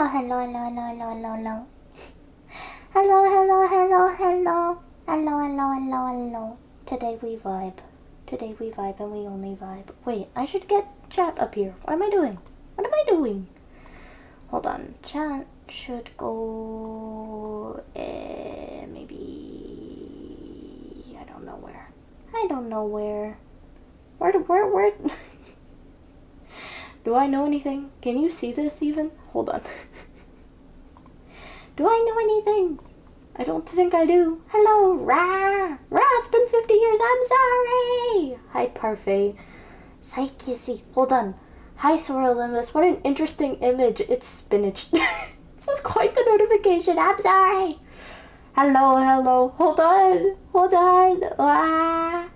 hello, hello, hello, hello, hello, hello. Hello, hello, hello, hello. Hello, hello, hello, hello. Today we vibe. Today we vibe and we only vibe. Wait, I should get chat up here. What am I doing? What am I doing? Hold on. Chat should go... maybe... I don't know where. I don't know where. Where? Do I know anything? Can you see this even? Hold on. Do I know anything? I don't think I do. Hello, Ra! Ra, it's been 50 years, I'm sorry! Hi, Parfait. Psych, you see. Hold on. Hi, Sorolimus. What an interesting image. It's spinach. This is quite the notification. I'm sorry. Hello, hello. Hold on. Hold on. Ah.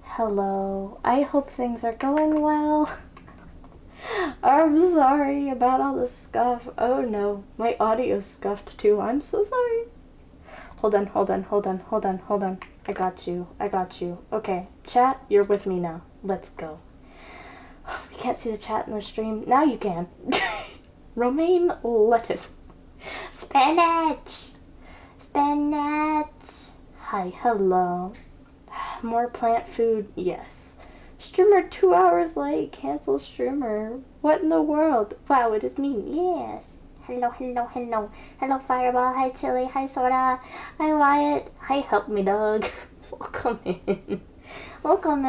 Hello. I hope things are going well. I'm sorry about all the scuff. Oh no, my audio's scuffed too. I'm so sorry. Hold on. I got you. Okay, chat, you're with me now. Let's go. We can't see the chat in the stream. Now you can. Romaine lettuce. Spinach. Hi, hello. More plant food, yes. Streamer 2 hours late. Cancel streamer. What in the world? Wow, it is me. Yes. Hello. Hello, Fireball. Hi, Chili. Hi, Soda. Hi, Wyatt. Hi, Help Me Dog. Welcome in. Welcome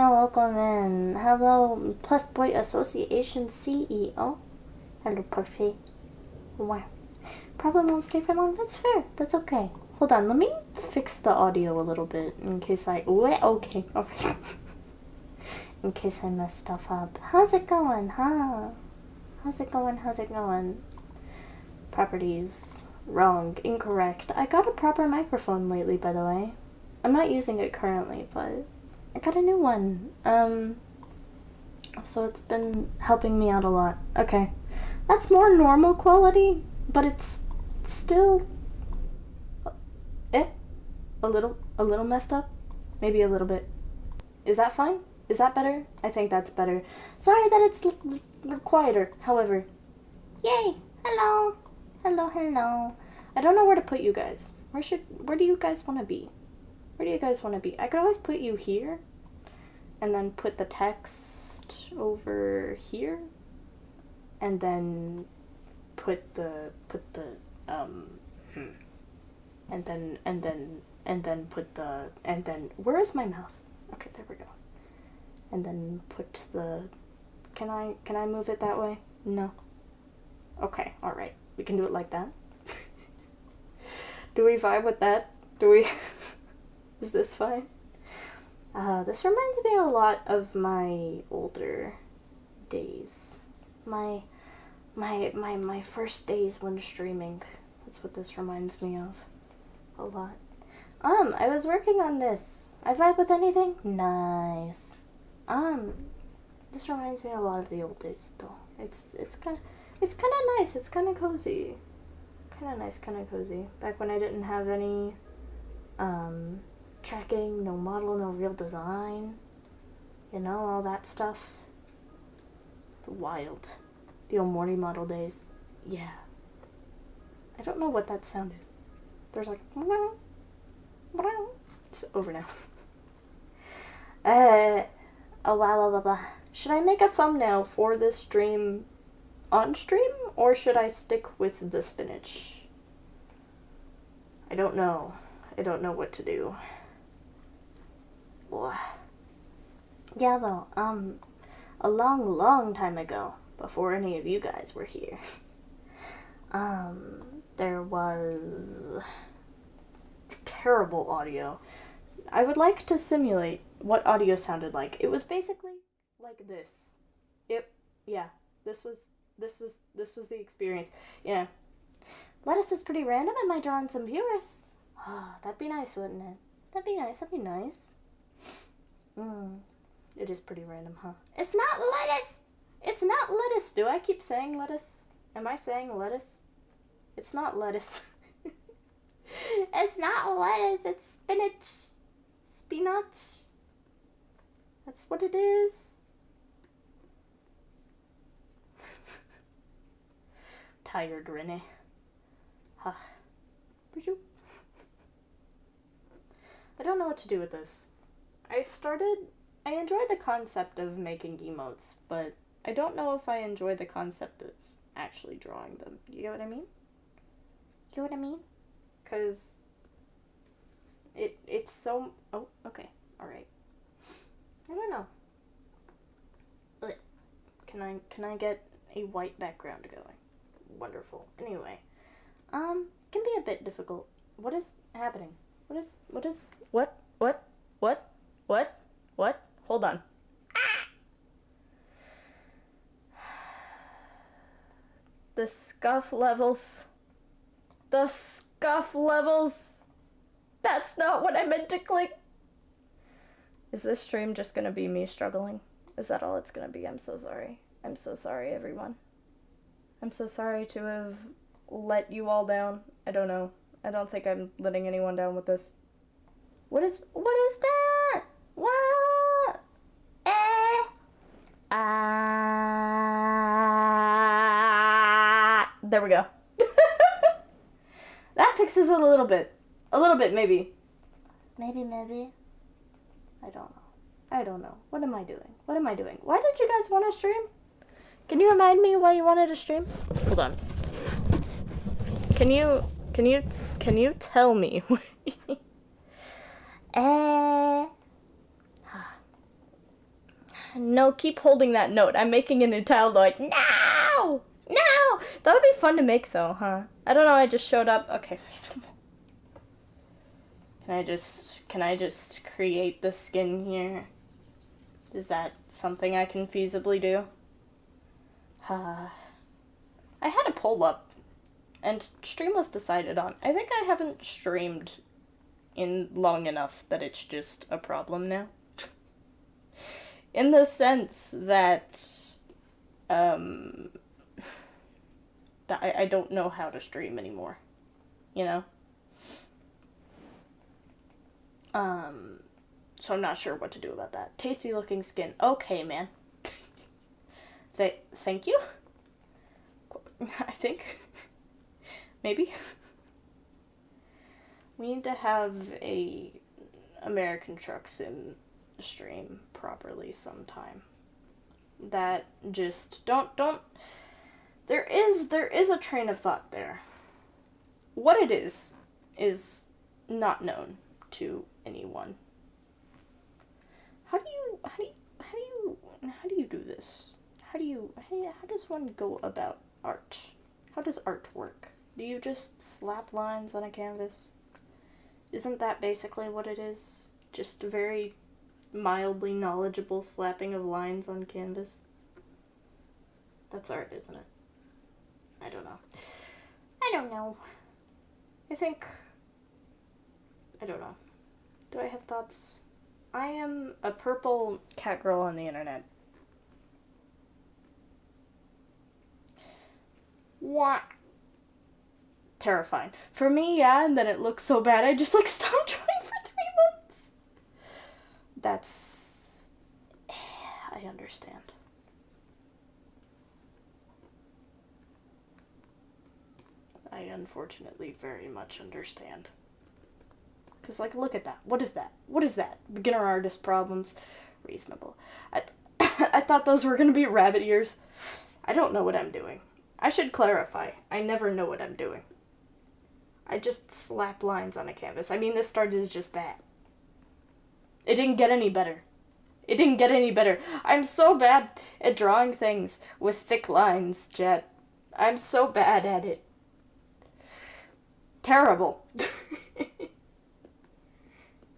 in. Hello, Plus Boy Association CEO. Hello, Parfait. Wow. Probably won't stay for long. That's fair. That's okay. Hold on. Let me fix the audio a little bit in case I... Okay. Alright. In case I mess stuff up. How's it going, huh? How's it going? Properties. Wrong. Incorrect. I got a proper microphone lately, by the way. I'm not using it currently, but I got a new one. So it's been helping me out a lot. Okay. That's more normal quality, but it's still... A little messed up? Maybe a little bit. Is that fine? Is that better? I think that's better. Sorry that it's quieter, however. Yay! Hello! Hello. I don't know where to put you guys. Where do you guys want to be? I could always put you here. And then put the text over here. And then put the and then where is my mouse? Okay, there we go. And then put the... Can I move it that way? No. Okay, alright. We can do it like that. Do we vibe with that? Is this fine? This reminds me a lot of my older days. My first days when streaming. That's what this reminds me of. A lot. I was working on this. I vibe with anything? Nice. This reminds me a lot of the old days, though. It's kind of nice. It's kind of cozy. Kind of cozy. Back when I didn't have any, tracking, no model, no real design. You know, all that stuff. Wild. The old Morty model days. Yeah. I don't know what that sound is. There's like... It's over now. Oh, wow. Should I make a thumbnail for this stream on stream, or should I stick with the spinach? I don't know. I don't know what to do. Yeah, though, a long time ago, before any of you guys were here, there was terrible audio. I would like to simulate what audio sounded like. It was basically like this. This was the experience. Yeah. Lettuce is pretty random. Am I drawing some viewers? Oh, that'd be nice, wouldn't it? That'd be nice. It is pretty random, huh? It's not lettuce! Do I keep saying lettuce? Am I saying lettuce? It's not lettuce. It's not lettuce, it's spinach. Spinach. That's what it is. tired, Renee. Huh. I don't know what to do with this. I enjoy the concept of making emotes, but I don't know if I enjoy the concept of actually drawing them. You get what I mean? You get what I mean? Because it's so... Oh, okay. Alright. I don't know. Can I get a white background going? Wonderful. Anyway. It can be a bit difficult. What is happening? What? Hold on. The scuff levels. That's not what I meant to click. Is this stream just gonna be me struggling? Is that all it's gonna be? I'm so sorry. I'm so sorry, everyone. I'm so sorry to have let you all down. I don't know. I don't think I'm letting anyone down with this. What is that? What? There we go. That fixes it a little bit. A little bit, maybe. Maybe. I don't know. What am I doing? Why did you guys want to stream? Can you remind me why you wanted to stream? Hold on. Can you tell me? No, keep holding that note. I'm making a new tile like, no! That would be fun to make though, huh? I don't know, I just showed up. Okay, reasonable. Can I just create the skin here? Is that something I can feasibly do? I had a poll up, and stream was decided on. I think I haven't streamed in long enough that it's just a problem now. In the sense that, I don't know how to stream anymore, you know? So I'm not sure what to do about that. Tasty looking skin. Okay, man. Thank you? I think. Maybe. We need to have a American Truck Sim stream properly sometime. That just don't there is a train of thought there. What it is not known to anyone. How do you do this? How does one go about art? How does art work? Do you just slap lines on a canvas? Isn't that basically what it is? Just very mildly knowledgeable slapping of lines on canvas? That's art, isn't it? I don't know. I don't know. I don't know. Do I have thoughts? I am a purple cat girl on the internet. What? Terrifying. For me, yeah, and then it looks so bad I just stopped trying for 3 months. That's... I understand. I unfortunately very much understand. Because, look at that. What is that? Beginner artist problems. Reasonable. I thought those were going to be rabbit ears. I don't know what I'm doing. I should clarify. I never know what I'm doing. I just slap lines on a canvas. I mean, this started as just that. It didn't get any better. I'm so bad at drawing things with thick lines, Jet. I'm so bad at it. Terrible.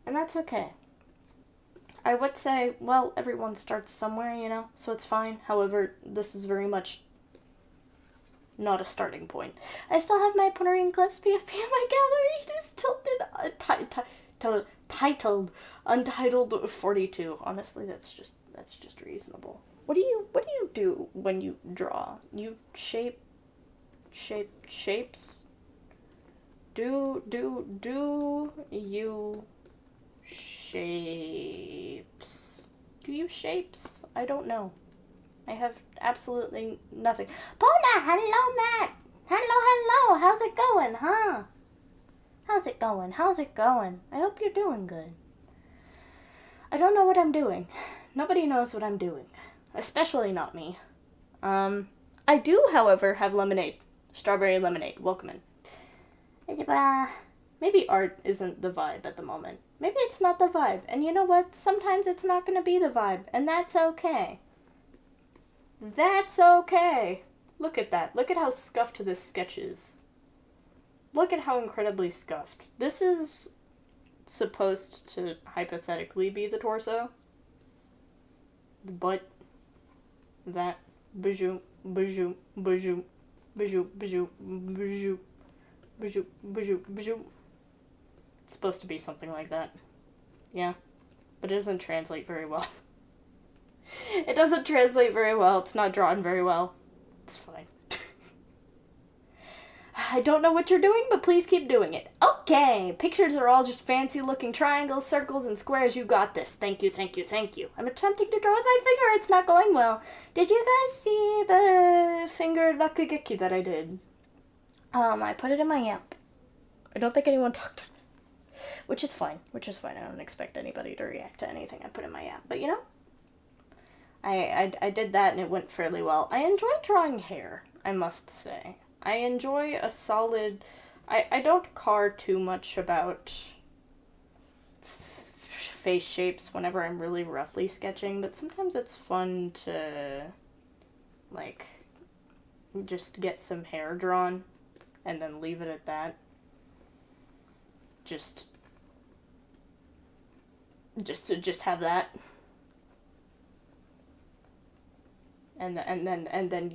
And that's okay. I would say, well, everyone starts somewhere, you know, so it's fine. However, this is very much not a starting point. I still have my Ponerian Clips PFP in my gallery. It is titled Untitled 42. Honestly, that's just reasonable. What do you do when you draw? You shapes? Do you shapes? Do you shapes? I don't know. I have absolutely nothing. Bona, hello, Matt. Hello, how's it going, huh? How's it going? I hope you're doing good. I don't know what I'm doing. Nobody knows what I'm doing. Especially not me. I do, however, have lemonade. Strawberry lemonade. Welcome in. Maybe art isn't the vibe at the moment. Maybe it's not the vibe. And you know what? Sometimes it's not going to be the vibe. And that's okay. That's okay. Look at that. Look at how scuffed this sketch is. Look at how incredibly scuffed. This is supposed to hypothetically be the torso. But that bijou, bijou, bijou, bijou, bijou, bijou, bijou, bijou, bijou. It's supposed to be something like that. Yeah. But it doesn't translate very well. It doesn't translate very well. It's not drawn very well. It's fine. I don't know what you're doing, but please keep doing it. Okay, pictures are all just fancy-looking triangles, circles, and squares. You got this. Thank you, thank you, thank you. I'm attempting to draw with my finger. It's not going well. Did you guys see the finger rakugeki that I did? I put it in my app. I don't think anyone talked to me. Which is fine. I don't expect anybody to react to anything I put in my app. But, you know, I did that and it went fairly well. I enjoy drawing hair, I must say. I enjoy a solid... I don't care too much about face shapes whenever I'm really roughly sketching, but sometimes it's fun to, like, just get some hair drawn and then leave it at that. Just have that. And then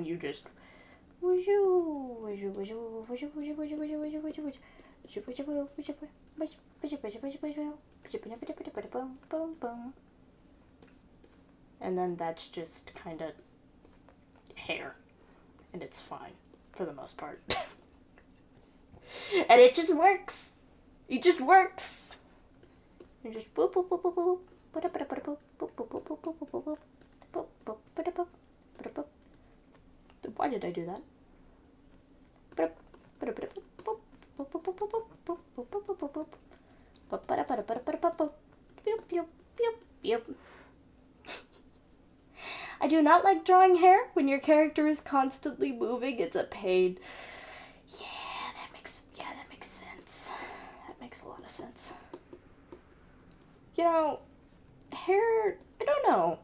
you just and then that's just kind of hair, and it's fine for the most part. And it just works. It just works. You just boop boop boop boop boop. Why did I do that? I do not like drawing hair. When your character is constantly moving, it's a pain. Yeah, that makes sense. That makes a lot of sense. You know, hair, I don't know.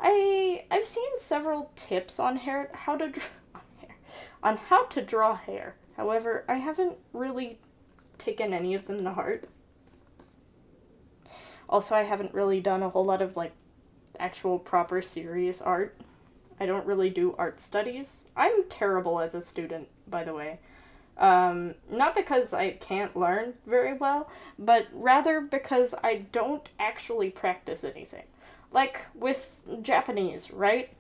I've seen several tips on how to draw hair. However, I haven't really taken any of them to heart. Also, I haven't really done a whole lot of, like, actual proper serious art. I don't really do art studies. I'm terrible as a student, by the way. Not because I can't learn very well, but rather because I don't actually practice anything. Like, with Japanese, right?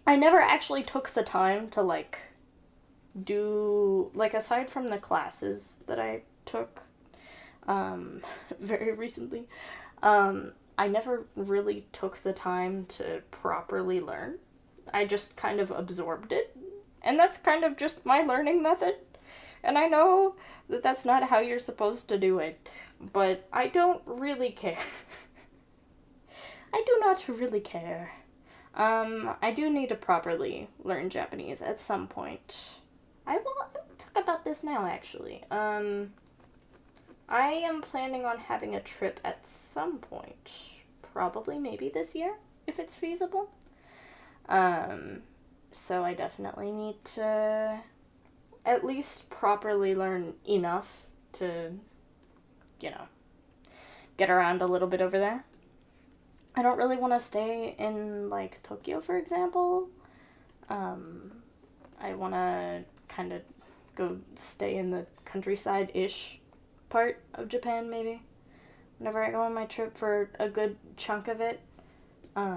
I never actually took the time to, like, do, like, aside from the classes that I took, very recently, I never really took the time to properly learn. I just kind of absorbed it, and that's kind of just my learning method. And I know that that's not how you're supposed to do it, but I don't really care. I do not really care. I do need to properly learn Japanese at some point. I will talk about this now, actually. I am planning on having a trip at some point. Probably maybe this year, if it's feasible. So I definitely need to at least properly learn enough to, you know, get around a little bit over there. I don't really want to stay in, like, Tokyo, for example. I want to kind of go stay in the countryside-ish part of Japan, maybe. Whenever I go on my trip for a good chunk of it. But,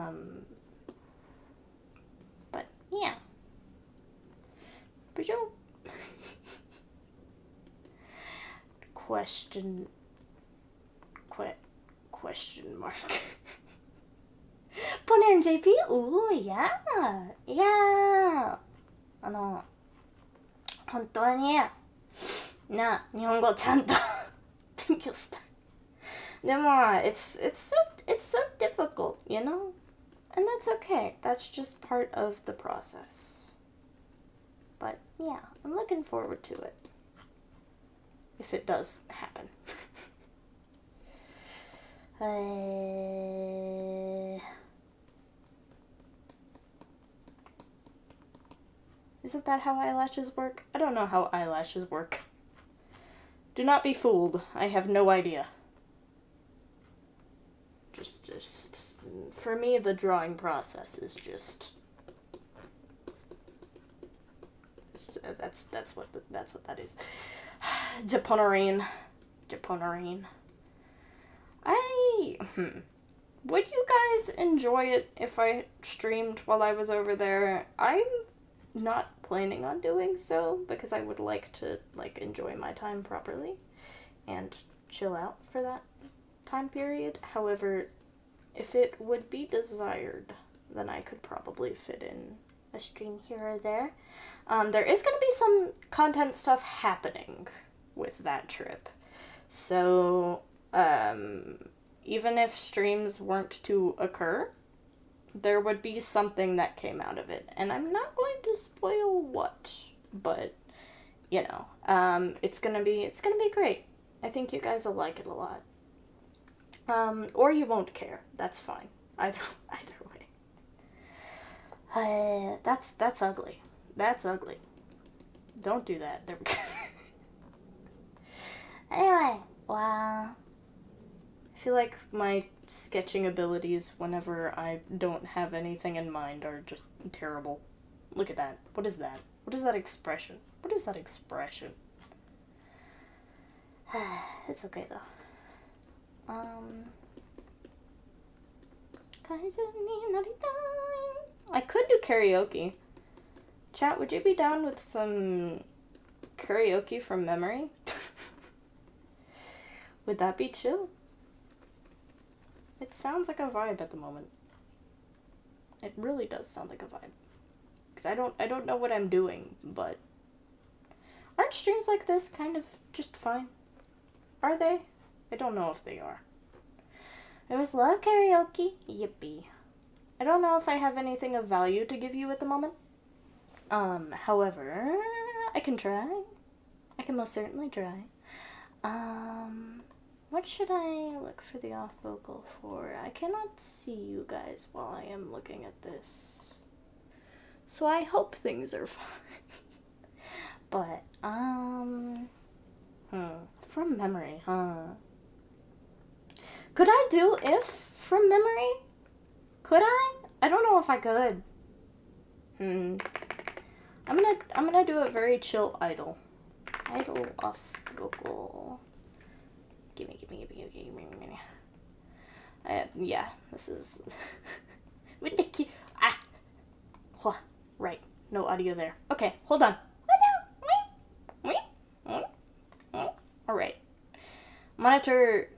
yeah. Question mark. Ponen JP? Ooh, yeah. Yeah. 本当に日本語ちゃんと勉強したい。でも it's so difficult, you know? And that's okay. That's just part of the process. But yeah, I'm looking forward to it. If it does happen. Isn't that how eyelashes work? I don't know how eyelashes work. Do not be fooled. I have no idea. Just for me, the drawing process is just that's what that is. Japonerine. Would you guys enjoy it if I streamed while I was over there? I'm not planning on doing so because I would like to enjoy my time properly and chill out for that time period. However, if it would be desired, then I could probably fit in a stream here or there. There is going to be some content stuff happening with that trip. So, even if streams weren't to occur, there would be something that came out of it. And I'm not going to spoil what, but, you know, it's gonna be great. I think you guys will like it a lot. Or you won't care. That's fine. Either way. That's ugly. That's ugly. Don't do that. There we go. Anyway, wow. I feel like my sketching abilities whenever I don't have anything in mind are just terrible. Look at that. What is that? What is that expression? What is that expression? It's okay though. I could do karaoke. Chat, would you be down with some karaoke from memory? Would that be chill? It sounds like a vibe at the moment. It really does sound like a vibe. Because I don't know what I'm doing, but aren't streams like this kind of just fine? Are they? I don't know if they are. I always love karaoke. Yippee. I don't know if I have anything of value to give you at the moment. However, I can try. I can most certainly try. What should I look for the off vocal for? I cannot see you guys while I am looking at this. So I hope things are fine. But, from memory, huh? Could I do if from memory? Could I? I don't know if I could. I'm gonna do a very chill idle. Idle off vocal. Gimme. Yeah, this is with the key. Right, no audio there. Okay, hold on. All right, monitor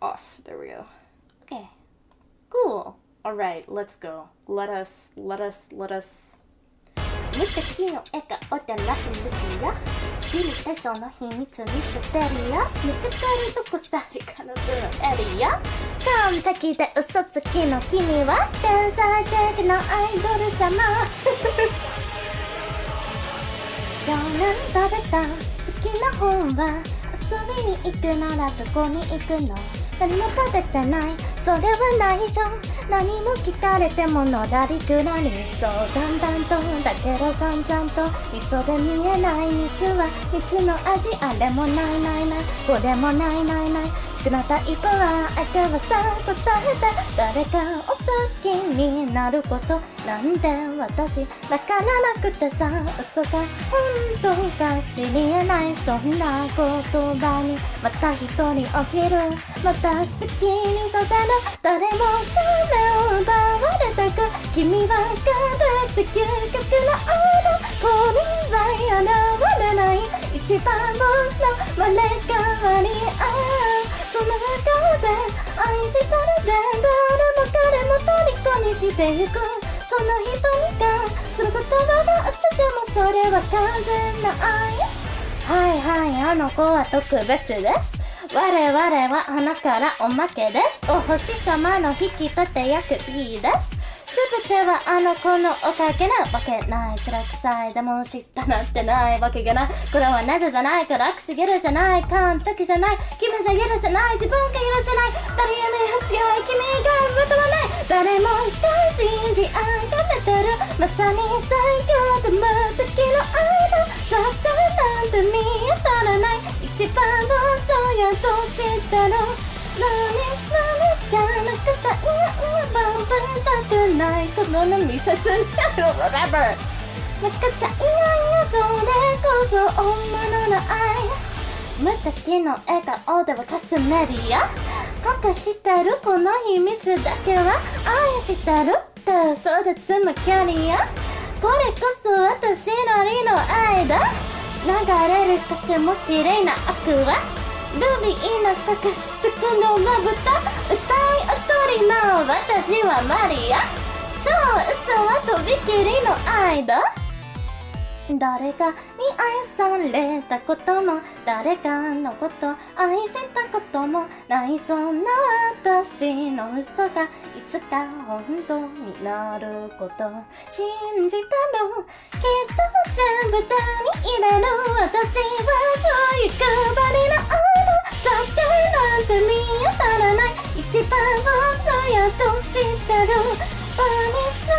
off. There we go. Okay, cool. All right, let's go. Let us. 無敵の笑顔でラス抜きや知りたいその秘密見せてるよ抜けてるとこさえ彼女のエリア完璧で嘘つきの君は天才的なアイドル様去年食べた好きな本は遊びに行くならどこに行くの何も食べてないそれは内緒何も聞かれてものらりくらりそうだんだんとだけど散々と磯で見えない蜜は蜜の味あれもないこれもない少なタイプは相手はさ答えて誰かを好きになることなんて私わからなくてさ嘘が本当か知りえないそんな言葉にまた一人落ちるまた好きにさせる誰も目を奪われたく君はかるって究極のこれさえ現れない一番星の生まれ変わりその顔で愛したるで誰も彼も虜にしてゆくその人に関する言葉が薄くもそれは完全な愛。はいはい、あの子は特別です。我々は花からおまけです。お星様の引き立て役いいです。すべてはあの子のおかげなわけない。白臭いでも知ったなんてないわけがない。これはなぜじゃないからくすぎるじゃない。完璧じゃない。君じゃ許せない。自分が許せない。誰よりも強い君が歌わない。誰もが信じあがめてる。まさに最強で無敵の愛だ。ちょっとなんて見当たらない。一番どうしたやと知ったの。何じゃなくちゃバンバンたくないこの見せつになる Whatever なくちゃそれこそ本物の愛。無敵の笑顔ではかすめるよ。隠してるこの秘密だけは愛してるって嘘で積む距離よ。これこそ私なりの愛だ。流れる風も綺麗なアクアルビーのかかしてこのまぶた歌い踊りの私はマリア。そう嘘はとびきりの愛だ。誰かに愛されたことも誰かのこと愛したこともないそんな私の嘘がいつか本当になること信じたの。きっと全部手に入れる私はそういう配りの愛だ。ちょっとなんて見当たらない。一番ボストやと知ってる。バニスの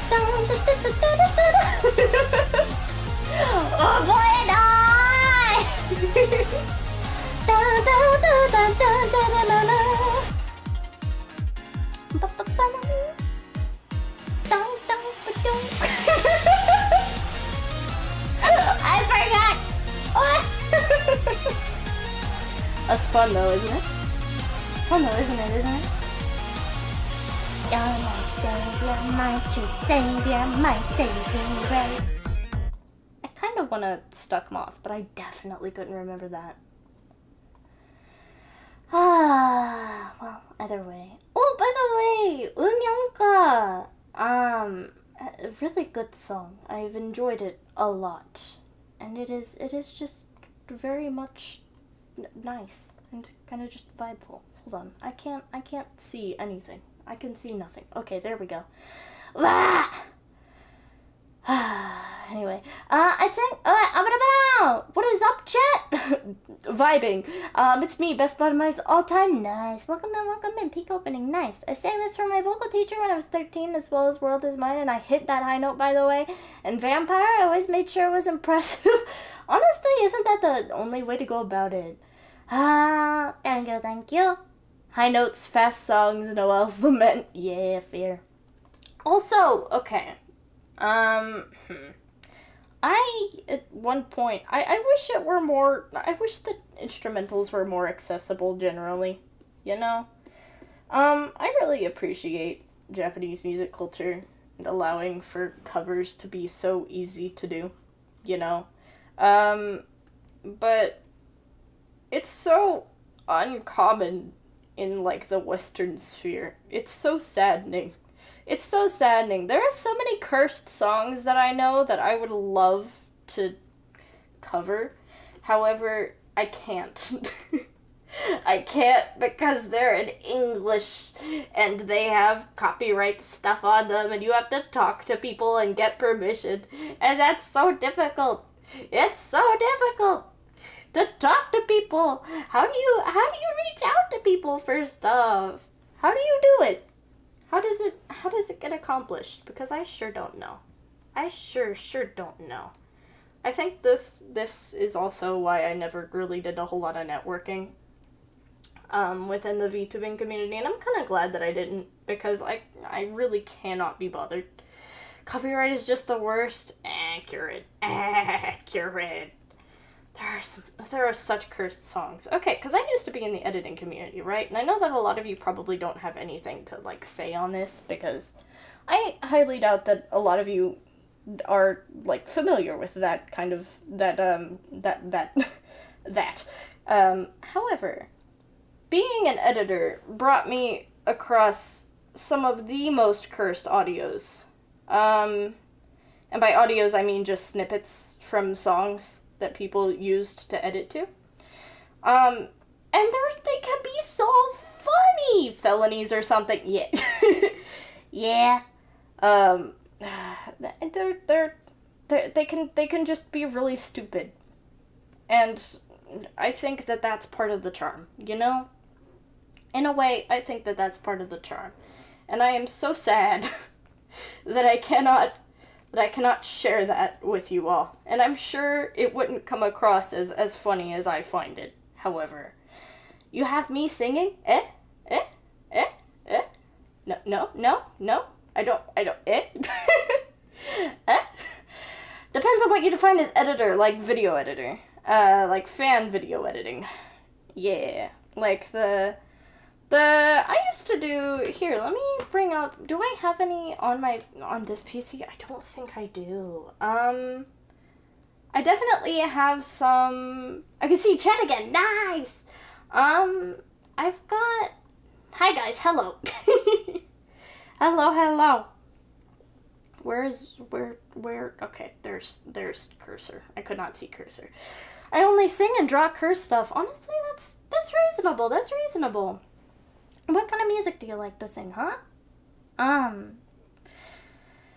タンタタタタタタ覚えないダダダダダダダダパパパランダンダンパドンI forgot That's fun though, isn't it? Fun though, isn't it? You're my savior, my true savior, my saving grace. I kind of want to stuck moth, but I definitely couldn't remember that. Well, either way. Oh, by the way, Unyanka. A really good song. I've enjoyed it a lot, and it is just very much nice and kind of just vibeful. Hold on, I can't see anything. I can see nothing. Okay, there we go. Anyway, I sang, what is up, chat? Vibing. It's me, best bud of my all-time. Nice. Welcome in, peak opening. Nice. I sang this for my vocal teacher when I was 13, as well as World Is Mine, and I hit that high note, by the way. And Vampire, I always made sure it was impressive. Honestly, isn't that the only way to go about it? Thank you. High notes, fast songs, Noel's Lament. Yeah, fair. Also, okay. At one point, I wish it were more, I wish the instrumentals were more accessible generally, you know? I really appreciate Japanese music culture and allowing for covers to be so easy to do, you know? But it's so uncommon in, like, the Western sphere. It's so saddening. It's so saddening. There are so many cursed songs that I know that I would love to cover. However, I can't. I can't because they're in English and they have copyright stuff on them and you have to talk to people and get permission. And that's so difficult. It's so difficult to talk to people. How do you reach out to people for stuff? How do you do it? How does it get accomplished? Because I sure don't know. I sure don't know. I think this is also why I never really did a whole lot of networking within the VTubing community, and I'm kind of glad that I didn't, because I really cannot be bothered. Copyright is just the worst. Accurate. There are such cursed songs. Okay, because I used to be in the editing community, right? And I know that a lot of you probably don't have anything to, like, say on this, because I highly doubt that a lot of you are, like, familiar with that kind of, however, being an editor brought me across some of the most cursed audios And by audios, I mean just snippets from songs that people used to edit to. And they can be so funny! Felonies or something. Yeah. Yeah. They can just be really stupid. And I think that that's part of the charm, you know? In a way, I think that that's part of the charm. And I am so sad that I cannot share that with you all. And I'm sure it wouldn't come across as funny as I find it. However, you have me singing, no, I don't, Depends on what you define as editor, like video editor. Like fan video editing. Yeah, like I used to do, here, let me bring up, do I have any on this PC? I don't think I do. I definitely have some, I can see chat again, nice! I've got, hi guys, hello. Hello. Where, okay, there's cursor. I could not see cursor. I only sing and draw curse stuff. Honestly, that's reasonable. What kind of music do you like to sing, huh?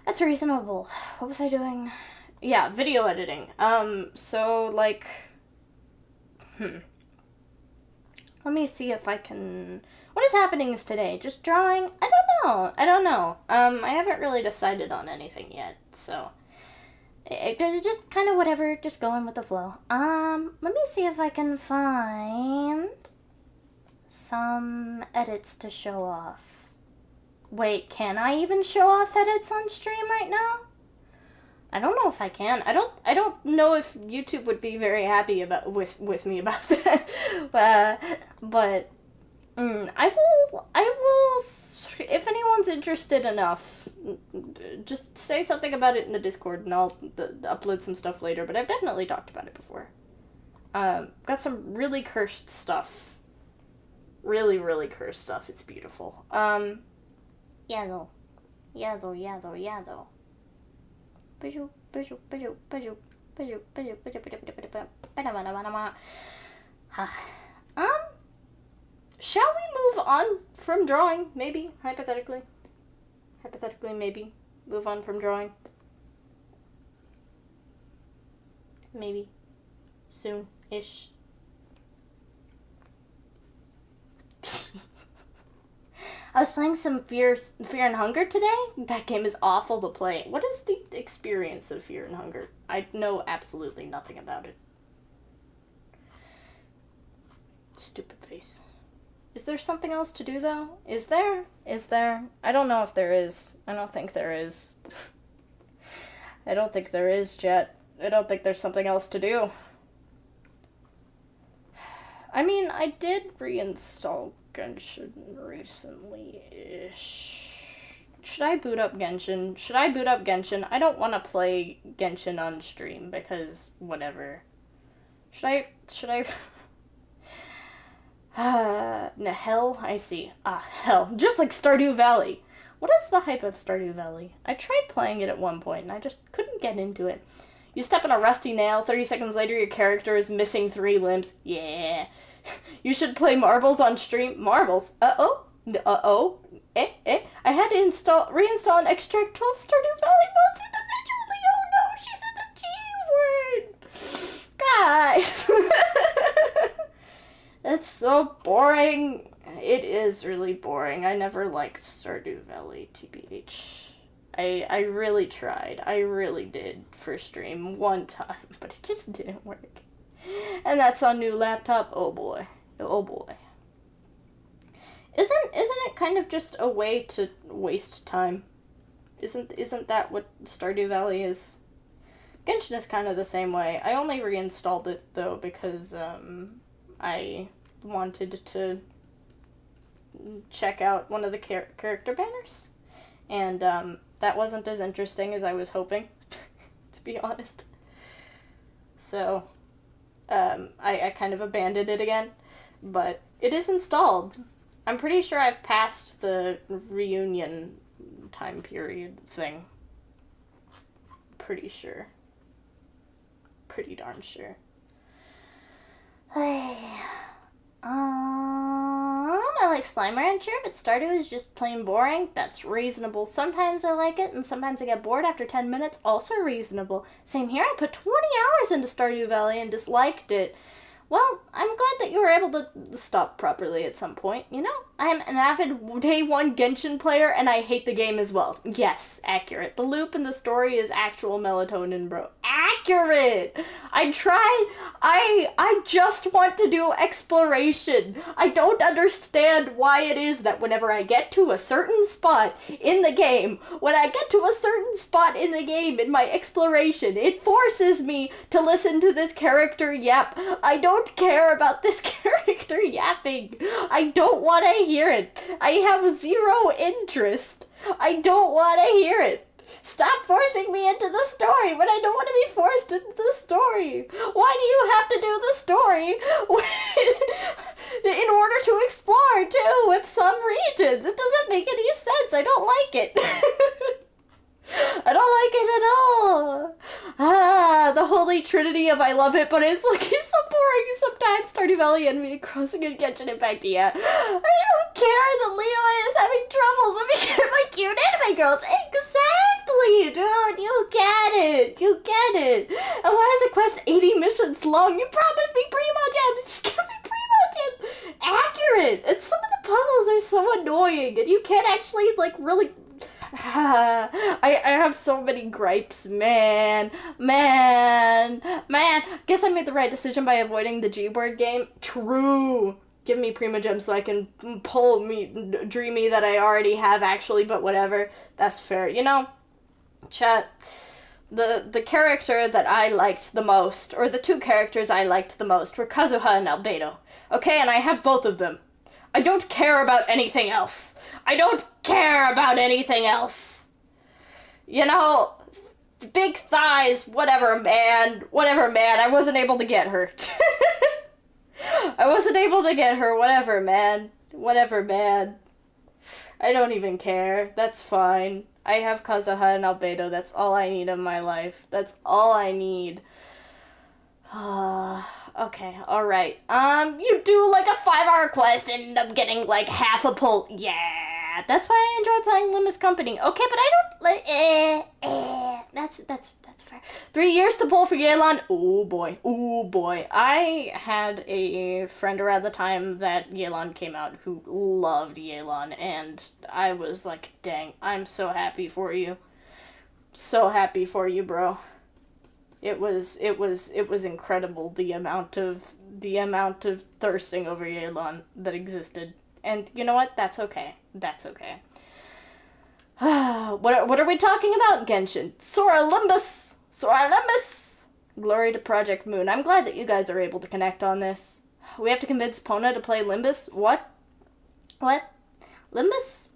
That's reasonable. What was I doing? Yeah, video editing. So, like, let me see if I can, what is happening today? Just drawing? I don't know. I haven't really decided on anything yet, so, just kind of whatever, just going with the flow. Let me see if I can find some edits to show off. Wait, can I even show off edits on stream right now? I don't know if I can. I don't know if YouTube would be very happy with me about that. But I will if anyone's interested enough, just say something about it in the Discord and I'll upload some stuff later, but I've definitely talked about it before. Got some really cursed stuff. Really, really cursed stuff. It's beautiful. Yado. Shall we move on from drawing? Maybe, hypothetically. Maybe. Move on from drawing. Maybe. Soon-ish. I was playing some Fear and Hunger today. That game is awful to play. What is the experience of Fear and Hunger? I know absolutely nothing about it. Stupid face. Is there something else to do, though? Is there? I don't know if there is. I don't think there is. I don't think there is, Jet. I don't think there's something else to do. I mean, I did reinstall Genshin recently-ish. Should I boot up Genshin? I don't want to play Genshin on stream because whatever. Should I? Hell? I see. Hell. Just like Stardew Valley. What is the hype of Stardew Valley? I tried playing it at one point and I just couldn't get into it. You step on a rusty nail, 30 seconds later your character is missing 3 limbs. Yeah. You should play marbles on stream. Marbles? Uh-oh. I had to reinstall and extract 12 Stardew Valley mods individually. Oh no, she said the G word. Guys. That's so boring. It is really boring. I never liked Stardew Valley, TBH. I really tried. I really did for stream one time, but it just didn't work. And that's on new laptop. Oh boy. Isn't it kind of just a way to waste time? Isn't that what Stardew Valley is? Genshin is kind of the same way. I only reinstalled it though because I wanted to check out one of the character banners, and that wasn't as interesting as I was hoping, to be honest. So I kind of abandoned it again, but it is installed. I'm pretty sure I've passed the reunion time period thing. pretty sure. Pretty darn sure. I like Slime Rancher, but Stardew is just plain boring. That's reasonable. Sometimes I like it, and sometimes I get bored after 10 minutes. Also reasonable. Same here. I put 20 hours into Stardew Valley and disliked it. Well, I'm glad that you were able to stop properly at some point, you know? I am an avid Day 1 Genshin player, and I hate the game as well. Yes, accurate. The loop in the story is actual melatonin, bro. Accurate! I tried. I just want to do exploration. I don't understand why it is that whenever I get to a certain spot in the game, in my exploration, it forces me to listen to this character yap. I don't care about this character yapping. I don't want to hear it. I have zero interest. I don't want to hear it. Stop forcing me into the story when I don't want to be forced into the story. Why do you have to do the story in order to explore, too, with some regions? It doesn't make any sense. I don't like it. I don't like it at all. The holy trinity of I love it, but it's like it's so boring sometimes. Stardew Valley Enemy, Crossing and Genshin Impact, yeah. I don't care that Leo is having troubles. Let me get my cute anime girls. Exactly, dude. You get it. You get it. And why is a quest 80 missions long? You promised me Primo Gems. Just give me Primo Gems. Accurate. And some of the puzzles are so annoying, and you can't actually, like, really... I have so many gripes, man. Guess I made the right decision by avoiding the G-word game. True. Give me Primogems so I can pull me Dreamy that I already have, actually, but whatever. That's fair. You know, chat, the character that I liked the most, or the two characters I liked the most, were Kazuha and Albedo. Okay, and I have both of them. I don't care about anything else. I don't care about anything else. You know, big thighs, whatever, man. Whatever, man. I wasn't able to get her. Whatever, man. Whatever, man. I don't even care. That's fine. I have Kazuha and Albedo. That's all I need in my life. That's all I need. Okay, alright. You do like a 5-hour quest and end up getting like half a pull. Yeah, that's why I enjoy playing Limbus Company. Okay, but I don't like, that's fair. 3 years to pull for Yelan. Oh boy. I had a friend around the time that Yelan came out who loved Yelan, and I was like, dang, I'm so happy for you. So happy for you, bro. It was incredible the amount of thirsting over Yelan that existed. And you know what? That's okay. What are we talking about? Genshin. Sora Limbus! Glory to Project Moon. I'm glad that you guys are able to connect on this. We have to convince Pona to play Limbus? What? Limbus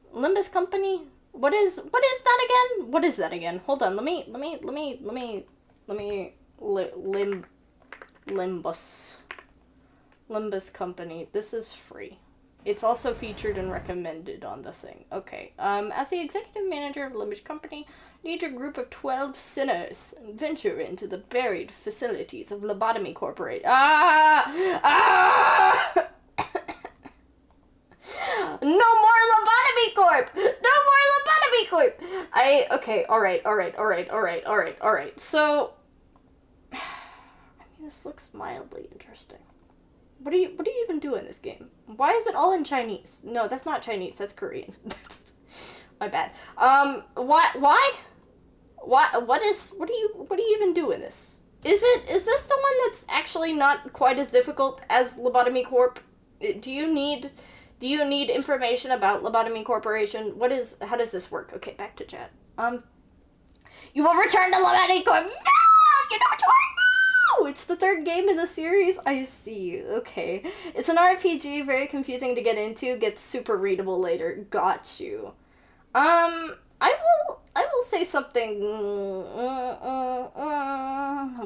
Company? What is that again? Hold on, Limbus Company. This is free. It's also featured and recommended on the thing. Okay. As the executive manager of Limbus Company, lead your group of 12 sinners and venture into the buried facilities of Lobotomy Corporate. No more Lobotomy Corp! Okay, alright. So, I mean, this looks mildly interesting. What do you even do in this game? Why is it all in Chinese? No, that's not Chinese, that's Korean. That's my bad. Why? What do you even do in this? Is this the one that's actually not quite as difficult as Lobotomy Corp? Do you need information about Lobotomy Corporation? How does this work? Okay, back to chat. You will return to Lobotomy Corp. No! You don't return. No! It's the third game in the series. I see. Okay. It's an RPG, very confusing to get into, gets super readable later. Got you. I will say something.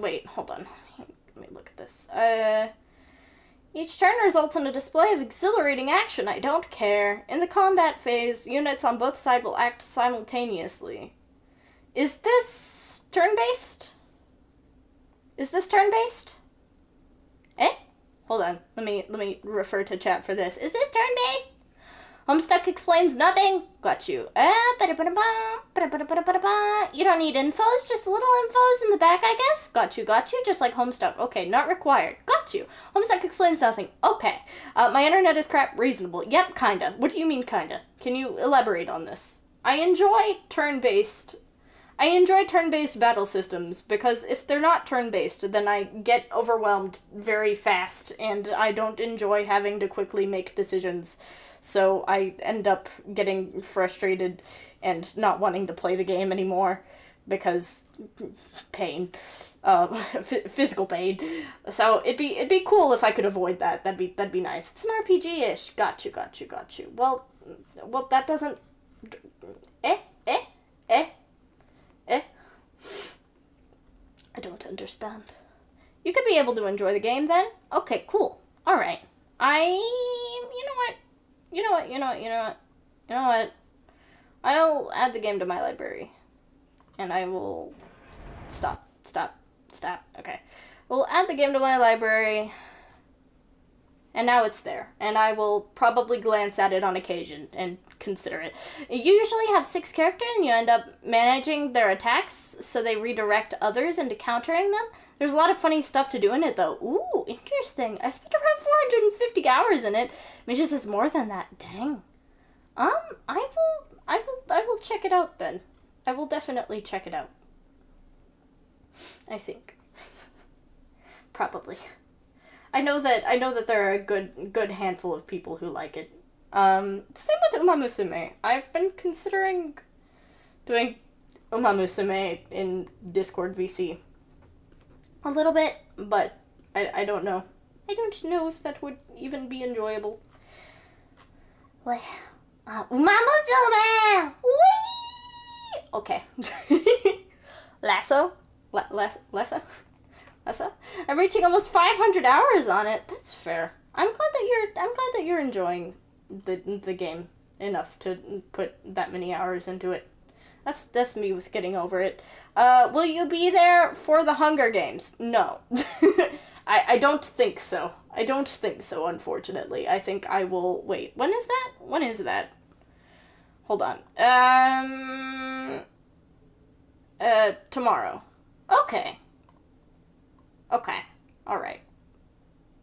Wait, hold on. Let me look at this. Each turn results in a display of exhilarating action. I don't care. In the combat phase, units on both sides will act simultaneously. Is this turn-based? Is this turn-based? Eh? Hold on. Let me refer to chat for this. Is this turn-based? Homestuck explains nothing. Got you. You don't need infos, just little infos in the back, I guess. Got you, just like Homestuck. Okay, not required. Got you. Homestuck explains nothing. Okay. My internet is crap. Reasonable. Yep, kinda. What do you mean, kinda? Can you elaborate on this? I enjoy turn-based battle systems, because if they're not turn-based, then I get overwhelmed very fast, and I don't enjoy having to quickly make decisions. So I end up getting frustrated and not wanting to play the game anymore because pain, physical pain. So it'd be cool if I could avoid that. That'd be nice. It's an RPG-ish. Got you. Well, that doesn't. I don't understand. You could be able to enjoy the game then. Okay, cool. All right. You know what? I'll add the game to my library. And I will... Stop. Okay. We'll add the game to my library. And now it's there. And I will probably glance at it on occasion and consider it. You usually have 6 characters and you end up managing their attacks so they redirect others into countering them. There's a lot of funny stuff to do in it, though. Ooh, interesting. I spent around 450 hours in it. Mitch's is more than that. Dang. I will check it out then. I will definitely check it out. I think. Probably. I know that there are a good handful of people who like it. Same with Uma Musume. I've been considering doing Uma Musume in Discord VC. A little bit, but I don't know. I don't know if that would even be enjoyable. What? Uma Musume! Whee! Okay. Lasso? Lasso? I'm reaching almost 500 hours on it. That's fair. I'm glad that you're enjoying the game enough to put that many hours into it. That's me with getting over it. Will you be there for the Hunger Games? No. I don't think so. Unfortunately. I think I will... Wait, when is that? Hold on. Tomorrow. Okay. Alright.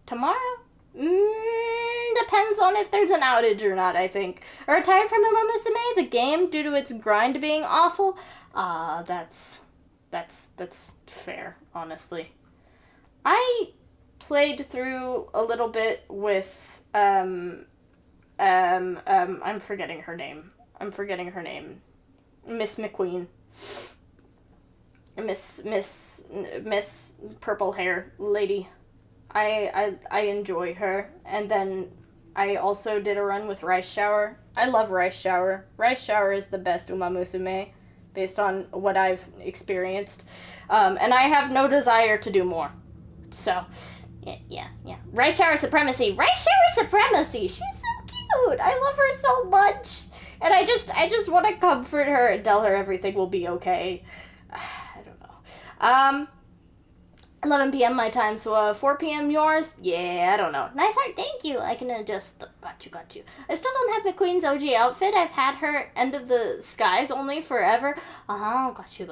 Tomorrow? Depends on if there's an outage or not, I think. Retired from Uma Musume, the game, due to its grind being awful? That's fair, honestly. I played through a little bit with, I'm forgetting her name. Miss McQueen. Miss purple hair lady. I enjoy her. And then I also did a run with Rice Shower. I love Rice Shower. Rice Shower is the best Uma Musume, based on what I've experienced. And I have no desire to do more. So, yeah. Rice Shower Supremacy. She's so cute. I love her so much. And I just want to comfort her and tell her everything will be okay. I don't know. 11 p.m. my time, so 4 p.m. yours? Yeah, I don't know. Nice heart, thank you. I can adjust. Got you. I still don't have McQueen's OG outfit. I've had her End of the Skies only forever. Oh, got you.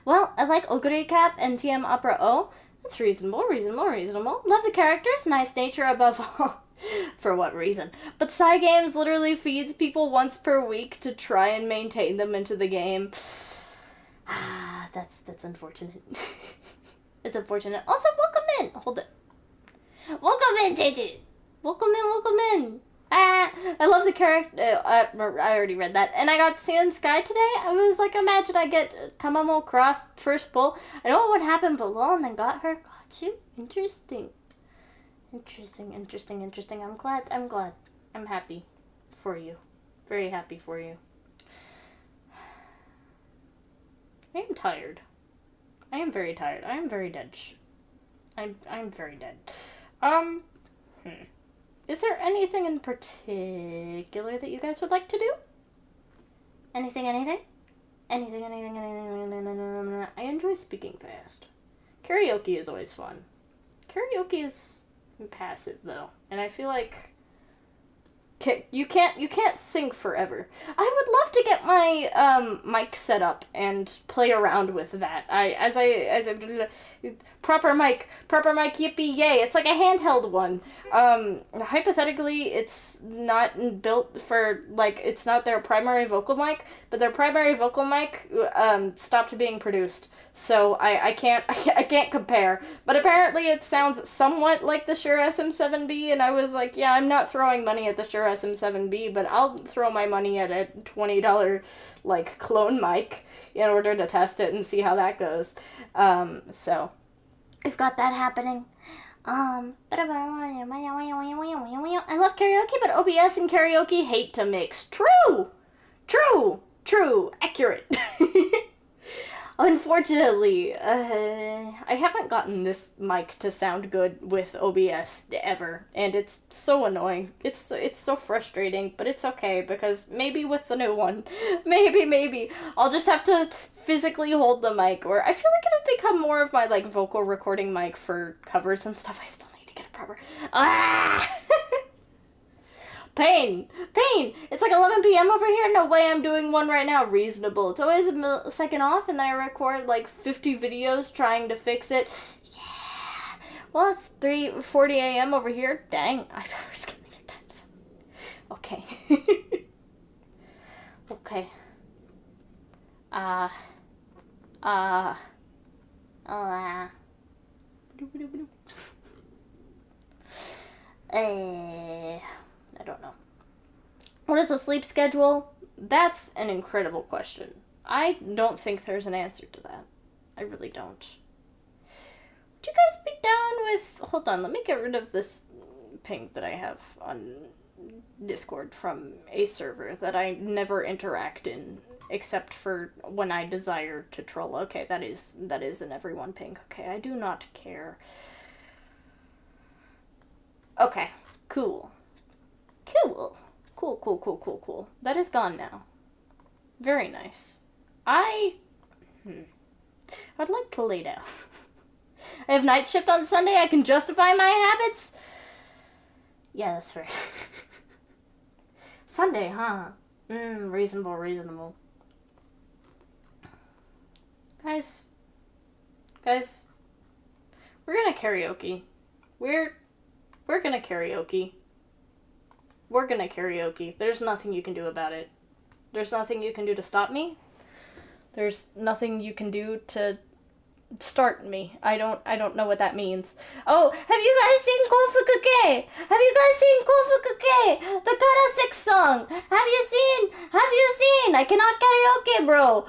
Well, I like Ogre Cap and TM Opera O. That's reasonable. Love the characters, nice nature above all. For what reason? But Psy Games literally feeds people once per week to try and maintain them into the game. That's unfortunate. It's unfortunate. Also, welcome in. Hold it. Welcome in, JJ. Welcome in. I love the character. I already read that. And I got Sand Sky today. I was like, imagine I get Tamamo Cross first pull. I don't know what happened below and then got her. Got you. Interesting. I'm glad. I'm happy for you. Very happy for you. I am tired. I am very tired. I am very dead. I'm very dead. Is there anything in particular that you guys would like to do? Anything? anything. I enjoy speaking fast. Karaoke is always fun. Karaoke is passive though, and I feel like you can't sing forever. I would love to get my mic set up and play around with that. As I proper mic, yippee yay! It's like a handheld one. Hypothetically, it's not built for, like, it's not their primary vocal mic, but their primary vocal mic stopped being produced, so I can't compare. But apparently it sounds somewhat like the Shure SM7B, and I was like, yeah, I'm not throwing money at the Shure SM7B, but I'll throw my money at a $20 like clone mic in order to test it and see how that goes. So we've got that happening. I love karaoke, but OBS and karaoke hate to mix. True, accurate. Unfortunately, I haven't gotten this mic to sound good with OBS ever, and it's so annoying. It's so frustrating, but it's okay, because maybe with the new one, maybe, I'll just have to physically hold the mic, or I feel like it'll become more of my, like, vocal recording mic for covers and stuff. I still need to get it proper. Pain! It's like 11 p.m. over here? No way I'm doing one right now. Reasonable. It's always a millisecond off, and then I record like 50 videos trying to fix it. Yeah. Well, it's 3:40 a.m. over here. Dang, I better skip your time zone. Okay. Okay. I don't know. What is the sleep schedule? That's an incredible question. I don't think there's an answer to that. I really don't. Would you guys be down with... Hold on, let me get rid of this ping that I have on Discord from a server that I never interact in, except for when I desire to troll. Okay, that is an everyone ping. Okay, I do not care. Okay, cool. Cool. That is gone now. Very nice. I'd like to lay down. I have night shift on Sunday. I can justify my habits. Yeah, that's fair. Sunday, huh? Reasonable. Guys, we're gonna karaoke. We're gonna karaoke. We're gonna karaoke. There's nothing you can do about it. There's nothing you can do to stop me. There's nothing you can do to start me. I don't know what that means. Oh, have you guys seen Kofukuke? Have you guys seen Kofukuke? The Kara 6 song. Have you seen? I cannot karaoke, bro.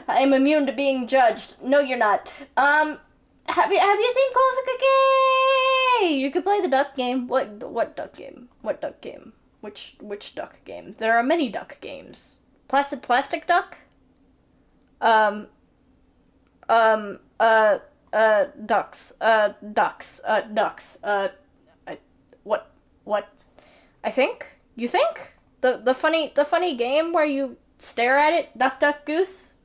I'm immune to being judged. No, you're not. Have you seen Kofukuke? You could play the duck game. What duck game? What duck game? Which duck game? There are many duck games. Plastic duck? Ducks. What? I think? You think? The funny game where you stare at it? Duck, goose?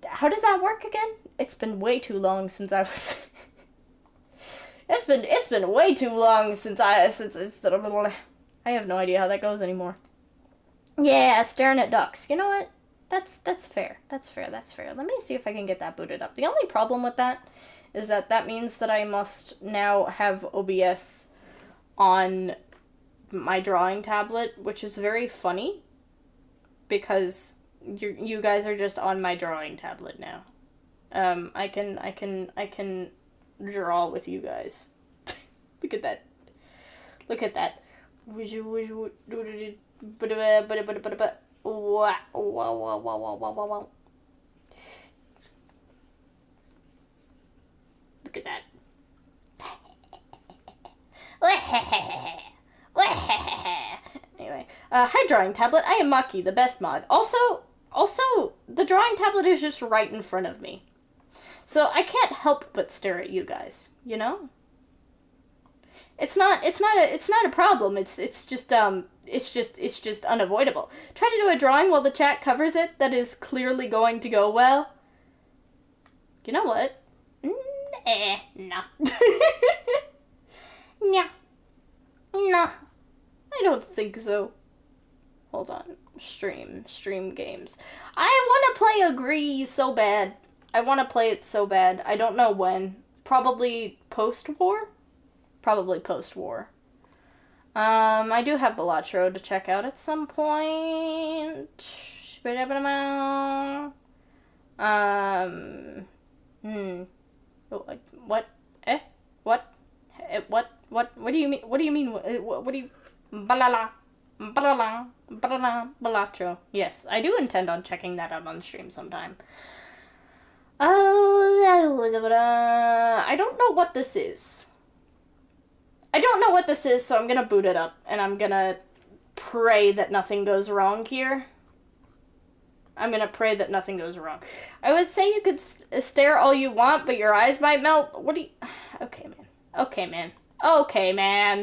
How does that work again? It's been way too long since I was... It's been way too long since I have no idea how that goes anymore. Yeah, staring at ducks. You know what? That's fair. That's fair. Let me see if I can get that booted up. The only problem with that is that means that I must now have OBS on my drawing tablet, which is very funny because you guys are just on my drawing tablet now. I can draw with you guys. Look at that. Look at that. Wow. Look at that. Anyway, hi drawing tablet. I am Maki, the best mod. Also, the drawing tablet is just right in front of me. So I can't help but stare at you guys, you know? It's not a problem. It's just it's just unavoidable. Try to do a drawing while the chat covers it that is clearly going to go well. You know what? Nah. Nah. Nah. I don't think so. Hold on. Stream games. I want to play Agree so bad. I want to play it so bad. I don't know when. Probably post-war? Probably post-war. I do have Balatro to check out at some point. What? What? What do you mean? What do you mean? What do you... Balatro. Yes, I do intend on checking that out on stream sometime. I don't know what this is. So I'm gonna boot it up, and I'm gonna pray that nothing goes wrong here. I would say you could stare all you want, but your eyes might melt. What do you... Okay, man.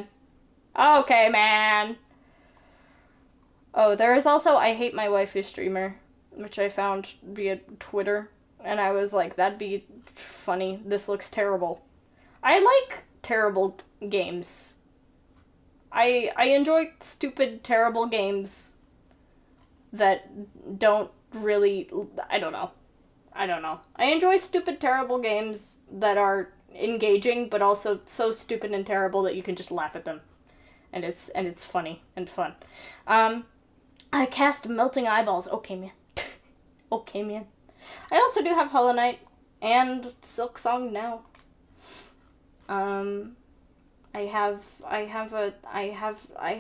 Oh, there is also I Hate My Waifu streamer, which I found via Twitter, and I was like, that'd be funny. This looks terrible. I like terrible games. I enjoy stupid, terrible games that don't really... I don't know. I enjoy stupid, terrible games that are engaging, but also so stupid and terrible that you can just laugh at them. And it's funny and fun. I cast Melting Eyeballs. Okay, man. I also do have Hollow Knight and Silk Song now. I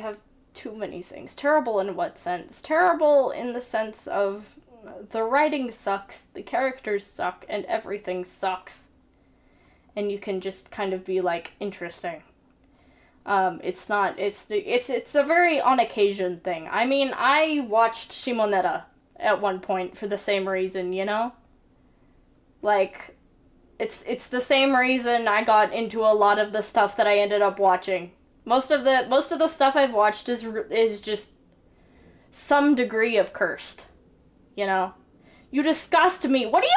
have too many things. Terrible in what sense? Terrible in the sense of the writing sucks, the characters suck, and everything sucks. And you can just kind of be like, interesting. It's a very on occasion thing. I mean, I watched Shimonetta at one point for the same reason, you know? Like, it's the same reason I got into a lot of the stuff that I ended up watching. Most of the stuff I've watched is just some degree of cursed, you know? You disgust me. What do you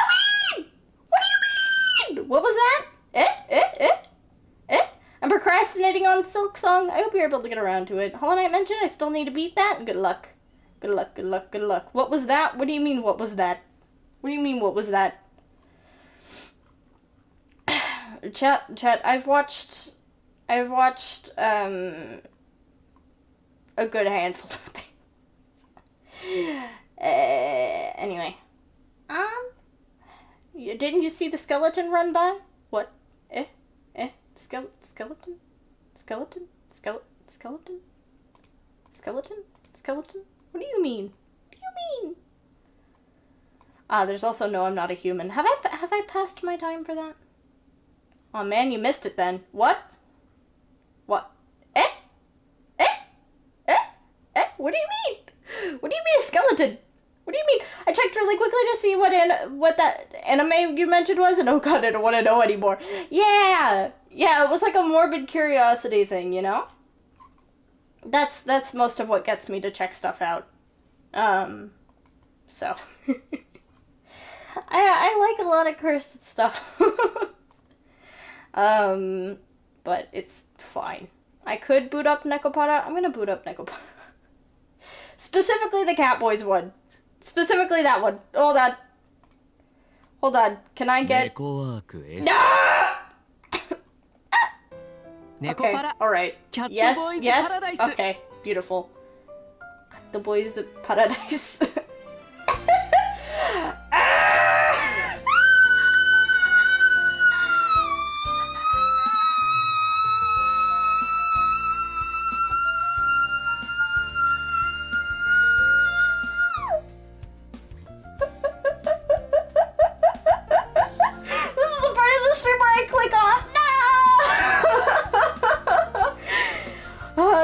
mean? What was that? I'm procrastinating on Silk Song. I hope you're able to get around to it. Hollow Knight mentioned I still need to beat that. Good luck. What was that? What do you mean, what was that? Chat, I've watched, a good handful of things. Anyway. Didn't you see the skeleton run by? What? Skeleton? What do you mean? There's also No, I'm Not a Human. Have I passed my time for that? Oh man, you missed it then. What? What do you mean? What do you mean a skeleton? What do you mean? I checked really quickly to see what that anime you mentioned was, and oh god, I don't want to know anymore. Yeah, it was like a morbid curiosity thing, you know? That's most of what gets me to check stuff out. So. I like a lot of cursed stuff. But it's fine. I could boot up Nekopara. I'm gonna boot up Nekopara. Specifically the Catboys one. Specifically that one. Hold on. Can I get... No! Okay, alright. Yes. Okay, beautiful. Cat the Boys Paradise.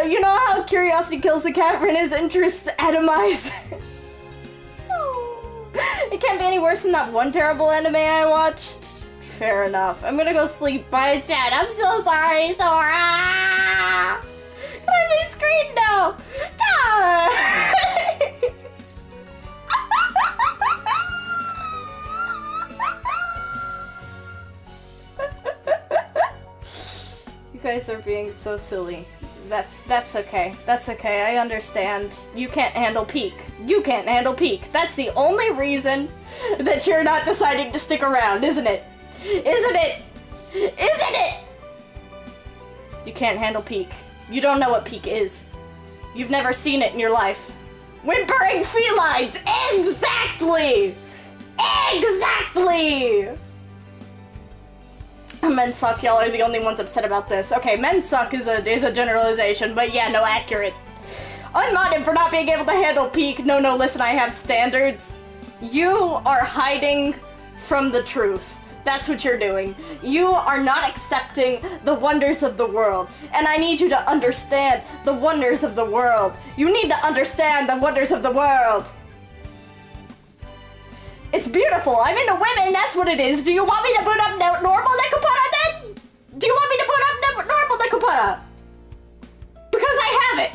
You know how curiosity kills the cat when his interests atomize? It can't be any worse than that one terrible anime I watched. Fair enough. I'm gonna go sleep. Bye, chat. I'm so sorry, Sora! Can I be screened now? No! guys! You guys are being so silly. That's okay. That's okay. I understand. You can't handle peak. You can't handle peak. That's the only reason that you're not deciding to stick around, isn't it? Isn't it? Isn't it? You can't handle peak. You don't know what peak is. You've never seen it in your life. Whimpering felines! Exactly! Exactly! Men suck, y'all are the only ones upset about this. Okay, men suck is a generalization, but yeah, no, accurate. Unmodded for not being able to handle peak. No, listen, I have standards. You are hiding from the truth. That's what you're doing. You are not accepting the wonders of the world. And I need you to understand the wonders of the world. You need to understand the wonders of the world. It's beautiful. I'm into women. That's what it is. Do you want me to boot up normal Nekopara then? Do you want me to boot up normal Nekopara? Because I have it.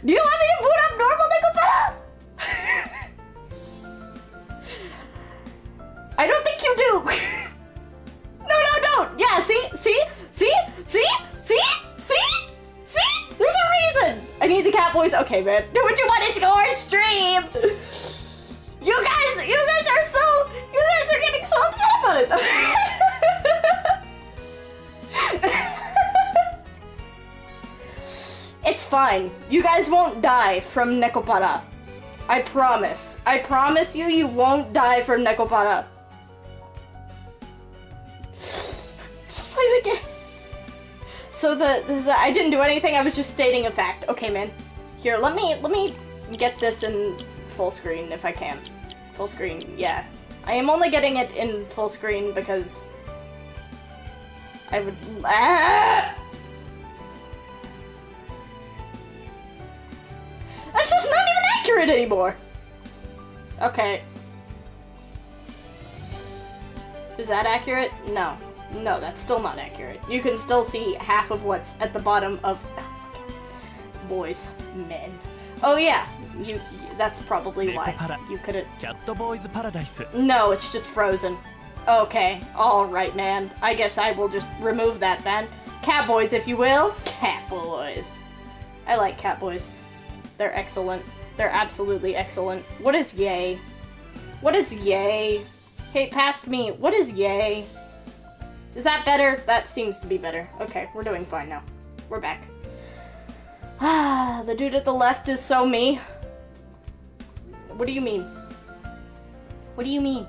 Do you want me to boot up normal Nekopara? I don't think you do. No, don't. Yeah, see? There's a reason. I need the cat boys. Okay, man. Do what you want. It's your stream. You guys are getting so upset about it. It's fine. You guys won't die from Nekopara. I promise. I promise you won't die from Nekopara. Just play the game. So I didn't do anything, I was just stating a fact. Okay, man. Here, let me get this in full screen if I can. Full screen, yeah. I am only getting it in full screen because I would... That's just not even accurate anymore! Okay. Is that accurate? No. No, that's still not accurate. You can still see half of what's at the bottom of... boys. Men. Oh yeah, that's probably why. You couldn't... No, it's just frozen. Okay, alright, man. I guess I will just remove that then. Cat boys, if you will. Cat boys. I like cat boys. They're excellent. They're absolutely excellent. What is yay? What is yay? Hey, past me. What is yay? Is that better? That seems to be better. Okay, we're doing fine now. We're back. Ah, the dude at the left is so me. What do you mean? What do you mean?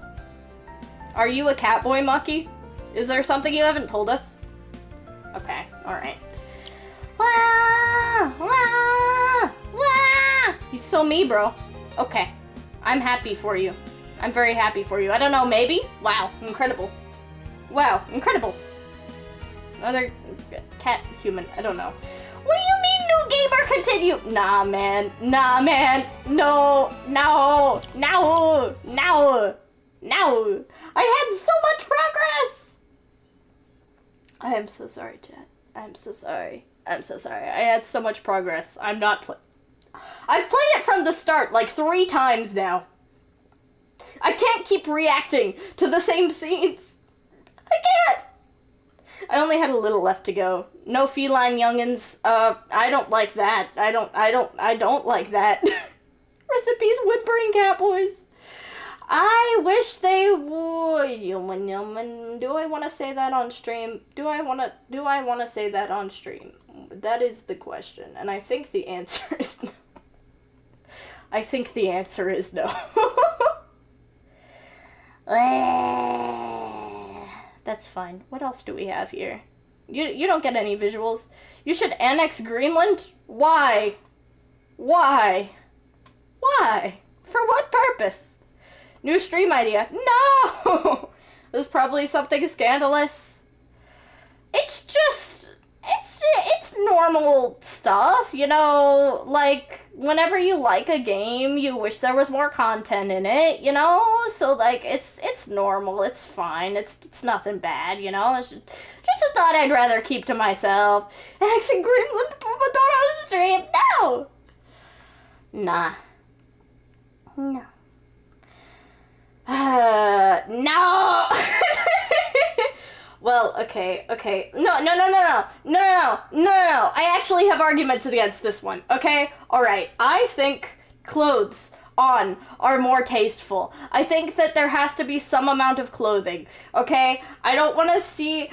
Are you a catboy, Mucky? Is there something you haven't told us? Okay, alright. Wah! Wah! Wah! He's so me, bro. Okay. I'm happy for you. I'm very happy for you. I don't know, maybe? Wow, incredible. Wow, incredible. Another cat human, I don't know. What do you mean, new gamer continue? Nah, man. Nah, man. No. No. No. No. No. I had so much progress. I am so sorry, chat. I'm so sorry. I'm so sorry. I had so much progress. I'm not I've played it from the start like 3 times now. I can't keep reacting to the same scenes. I can't. I only had a little left to go. No feline youngins. I don't like that. I don't like that. Rest in peace, whimpering cat boys. I wish they would. Do I want to say that on stream? Do I want to say that on stream? That is the question, and I think the answer is no. I think the answer is no. That's fine. What else do we have here? You don't get any visuals. You should annex Greenland? Why? Why? Why? For what purpose? New stream idea. No! It was probably something scandalous. It's just... It's normal stuff, you know, like, whenever you like a game, you wish there was more content in it, you know, so, like, it's normal, it's fine, it's nothing bad, you know, it's just a thought I'd rather keep to myself. Accent Greenland Pomodoro stream, no! Nah. No. No! Well, okay. No. I actually have arguments against this one, okay? Alright, I think clothes on are more tasteful. I think that there has to be some amount of clothing, okay? I don't want to see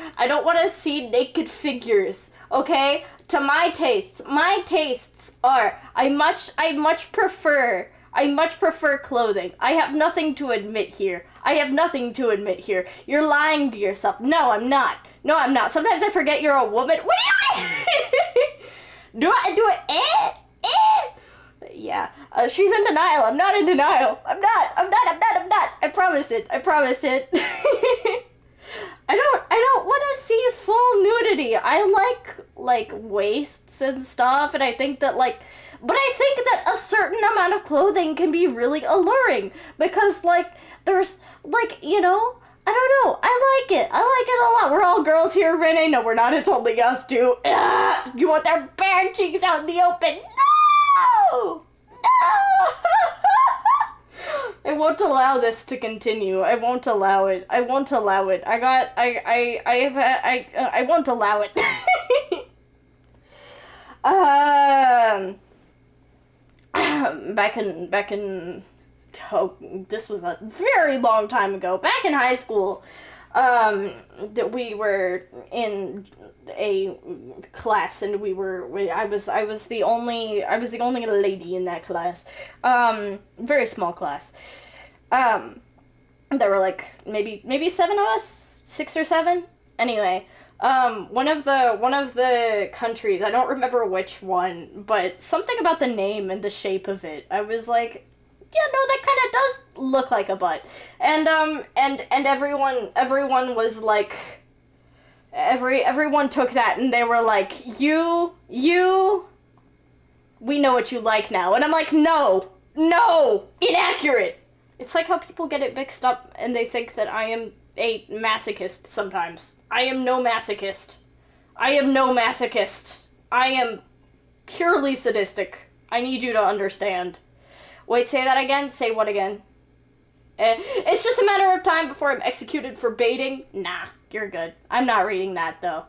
naked figures, okay? To my tastes are, I much prefer clothing. I have nothing to admit here. You're lying to yourself. No, I'm not. Sometimes I forget you're a woman. What do you mean? do it? Yeah. She's in denial. I'm not in denial. I'm not. I promise it. I don't want to see full nudity. I like waists and stuff, and I think that but I think that a certain amount of clothing can be really alluring, because, there's, you know, I don't know, I like it a lot. We're all girls here, Renee. No, we're not, it's only us two. You want their bare cheeks out in the open? No! I won't allow this to continue. I won't allow it. I won't allow it. I won't allow it. Back in this was a very long time ago. Back in high school, that we were in a class, and I was the only lady in that class. Very small class. There were maybe 7 of us, 6 or 7. Anyway, one of the countries, I don't remember which one, but something about the name and the shape of it, I was like, yeah, no, that kind of does look like a butt. And everyone was like, everyone took that and they were like, you, we know what you like now. And I'm like, no, inaccurate. It's like how people get it mixed up and they think that I am a masochist sometimes. I am no masochist. I am purely sadistic. I need you to understand. Wait, say that again? Say what again? It's just a matter of time before I'm executed for baiting. Nah, you're good. I'm not reading that, though.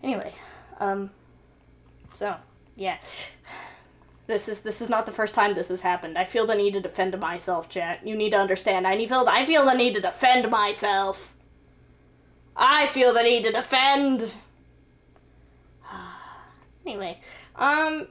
Anyway, so, yeah. This is not the first time this has happened. I feel the need to defend myself, chat. You need to understand. I feel the need to defend myself. Anyway, no!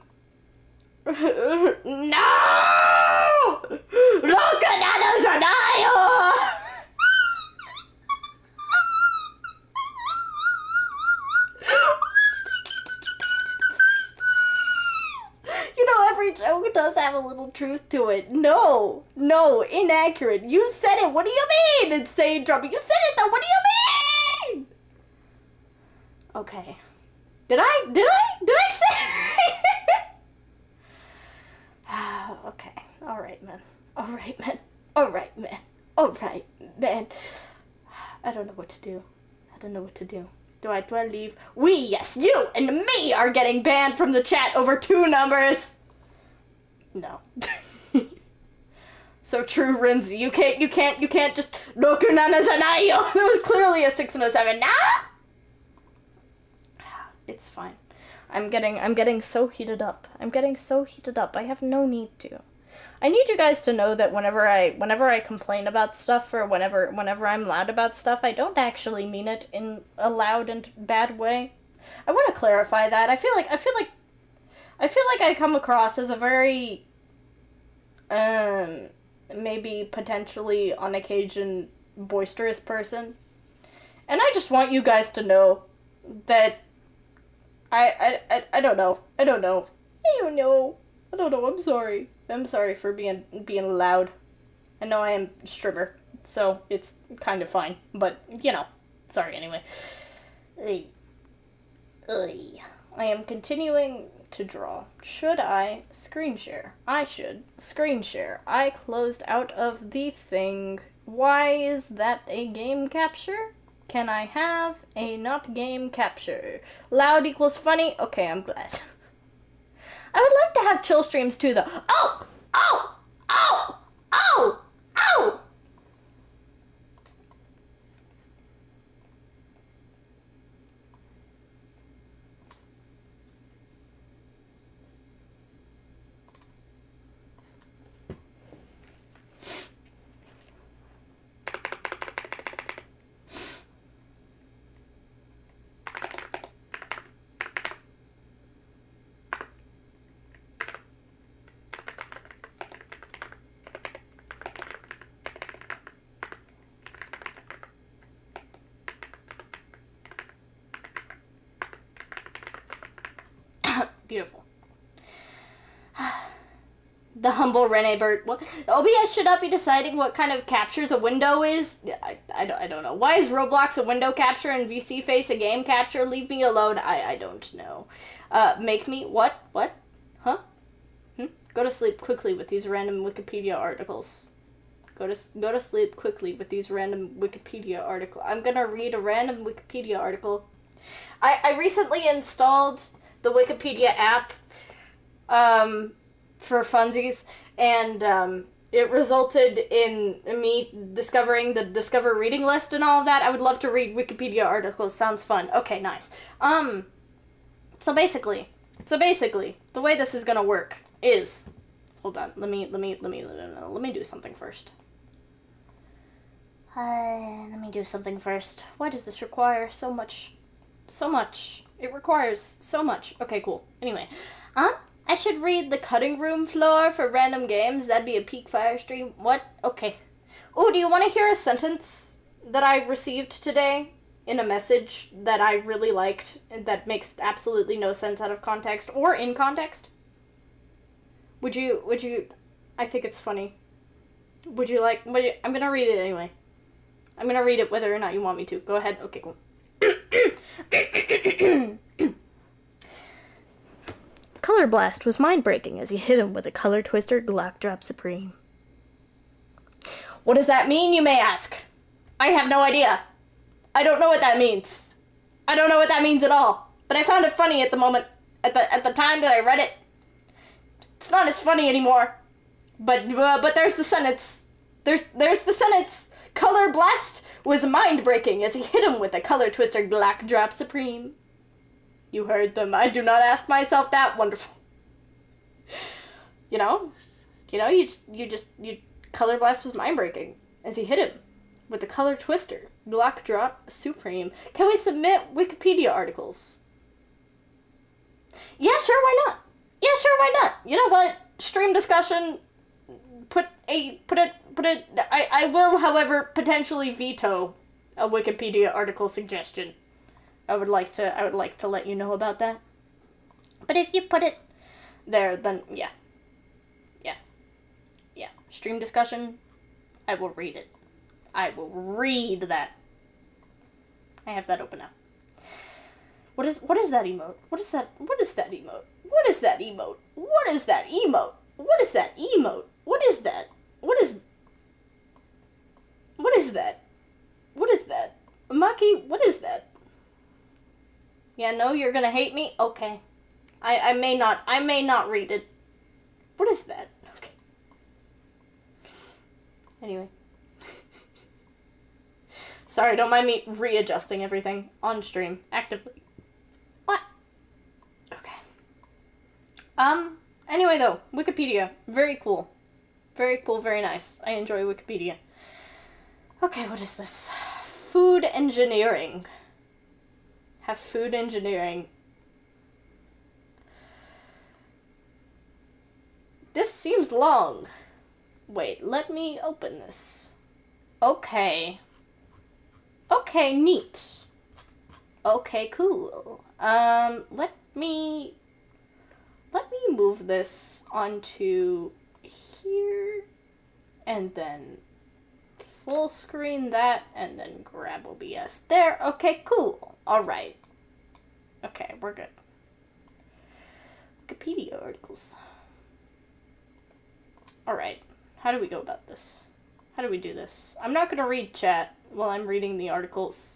You know, every joke does have a little truth to it. No, inaccurate. You said it. What do you mean? Insane Drumming. You said it though. What do you mean? Okay. Did I say? Okay. All right, man. I don't know what to do. Do I leave? We, yes, you and me are getting banned from the chat over 2 numbers. No. So true, Rinzi. You can't just Roku Nanazanayo. That was clearly a 6 and a 7. Nah! It's fine. I'm getting so heated up. I have no need to. I need you guys to know that whenever I complain about stuff or whenever I'm loud about stuff, I don't actually mean it in a loud and bad way. I want to clarify that. I feel like I come across as a very maybe potentially on occasion boisterous person. And I just want you guys to know that I don't know. I'm sorry for being loud. I know I am a streamer, so it's kind of fine. But, sorry anyway. Ay. Ay. I am continuing to draw. Should I screen share? I should screen share. I closed out of the thing. Why is that a game capture? Can I have a not game capture? Loud equals funny? Okay, I'm glad. I would like to have chill streams too, though. Oh! Oh! Oh! Oh! Oh! Beautiful. The humble Rene Bird. What? OBS should not be deciding what kind of captures a window is. I don't know. Why is Roblox a window capture and VC Face a game capture? Leave me alone. I don't know. Make me what? What? Huh? Go to sleep quickly with these random Wikipedia articles. Go to sleep quickly with these random Wikipedia articles. I'm gonna read a random Wikipedia article. I recently installed the Wikipedia app for funsies, and it resulted in me discovering the Discover reading list and all of that. I would love to read Wikipedia articles. Sounds fun. Okay, nice. So basically, the way this is gonna work is, hold on, let me do something first. Let me do something first. Why does this require so much? It requires so much. Okay, cool. Anyway, I should read the cutting room floor for random games. That'd be a peak fire stream. What? Okay. Oh, do you want to hear a sentence that I received today in a message that I really liked and that makes absolutely no sense out of context or in context? Would you, I think it's funny. I'm gonna read it anyway. I'm gonna read it whether or not you want me to. Go ahead. Okay, cool. Color Blast was mind-breaking as he hit him with a color twister Glock Drop Supreme. What does that mean, you may ask? I have no idea. I don't know what that means. I don't know what that means at all. But I found it funny at the moment. At the time that I read it. It's not as funny anymore. But there's the sentence. There's the sentence. Color Blast was mind-breaking as he hit him with a color twister Glock Drop Supreme. You heard them. I do not ask myself that. Wonderful. You Color Blast was mind-breaking as he hit him with the color twister Glock Drop Supreme. Can we submit Wikipedia articles? Yeah, sure, why not? You know what? Stream discussion. I will, however, potentially veto a Wikipedia article suggestion. I would like to let you know about that. But if you put it there, then yeah. Stream discussion, I will read it. I will read that. I have that open now. What is that emote? What is that emote? What is that emote? What is that emote? What is that emote? What is that? Maki, what is that? Yeah, no, you're gonna hate me? Okay. I may not read it. What is that? Okay. Anyway. Sorry, don't mind me readjusting everything on stream actively. What? Okay. Anyway though, Wikipedia. Very cool. Very cool, very nice. I enjoy Wikipedia. Okay, what is this? Food engineering. Have food engineering. This seems long. Wait, let me open this. Okay. Okay, neat. Okay, cool. Let me move this onto here and then full screen that and then grab OBS there. Okay, cool. Alright. Okay, we're good. Wikipedia articles. Alright, how do we go about this? How do we do this? I'm not gonna read chat while I'm reading the articles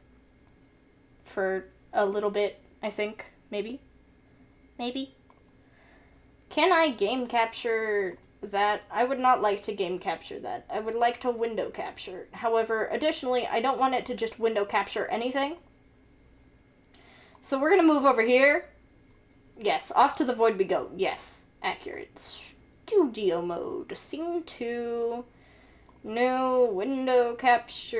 for a little bit, I think. Maybe? Maybe? Can I game capture that? I would not like to game capture that. I would like to window capture. However, additionally, I don't want it to just window capture anything. So we're gonna move over here. Yes, off to the void we go. Yes, accurate. Studio mode. Scene 2. New window capture.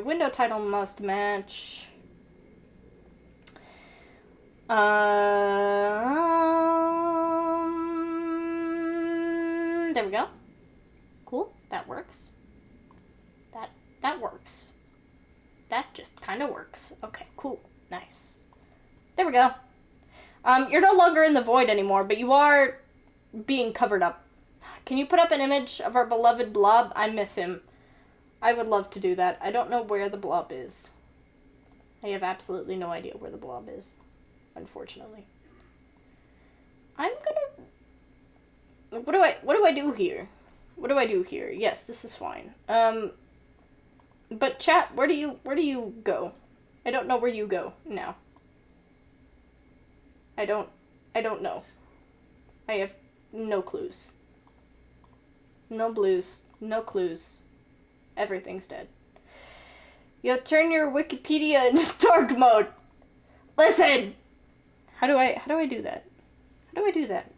Window title must match. There we go. Cool. That works. That works. That just kind of works. Okay, cool. Nice. There we go. You're no longer in the void anymore, but you are being covered up. Can you put up an image of our beloved blob? I miss him. I would love to do that. I don't know where the blob is. I have absolutely no idea where the blob is, unfortunately. I'm gonna... What do I do here? What do I do here? Yes, this is fine. But chat, where do you go? I don't know where you go now. I don't know. I have no clues. No blues, no clues. Everything's dead. Yo, turn your Wikipedia into dark mode. Listen! How do I do that? How do I do that?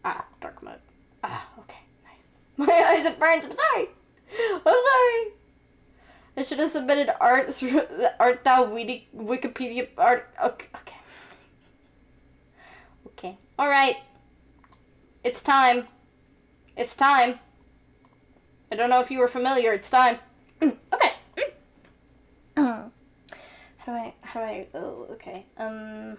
Ah, dark mode. Ah, okay, nice. My eyes, it burns, I'm sorry! I'm sorry! I should have submitted art through the Art Thou Wikipedia art. Okay. Okay. Alright. It's time. It's time. I don't know if you were familiar. It's time. Okay. How do I, oh, okay. Okay.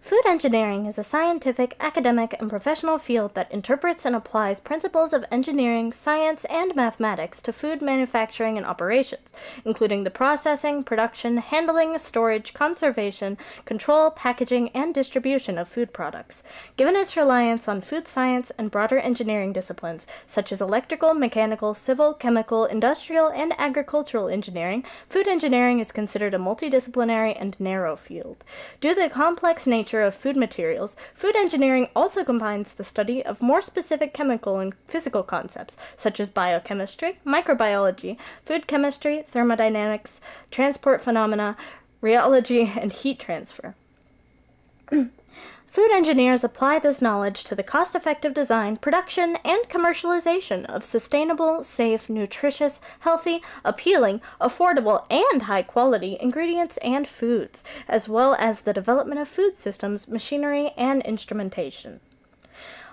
Food engineering is a scientific, academic, and professional field that interprets and applies principles of engineering, science, and mathematics to food manufacturing and operations, including the processing, production, handling, storage, conservation, control, packaging, and distribution of food products. Given its reliance on food science and broader engineering disciplines, such as electrical, mechanical, civil, chemical, industrial, and agricultural engineering, food engineering is considered a multidisciplinary and narrow field. Due to the complex nature of food materials, food engineering also combines the study of more specific chemical and physical concepts, such as biochemistry, microbiology, food chemistry, thermodynamics, transport phenomena, rheology, and heat transfer. Food engineers apply this knowledge to the cost-effective design, production, and commercialization of sustainable, safe, nutritious, healthy, appealing, affordable, and high-quality ingredients and foods, as well as the development of food systems, machinery, and instrumentation.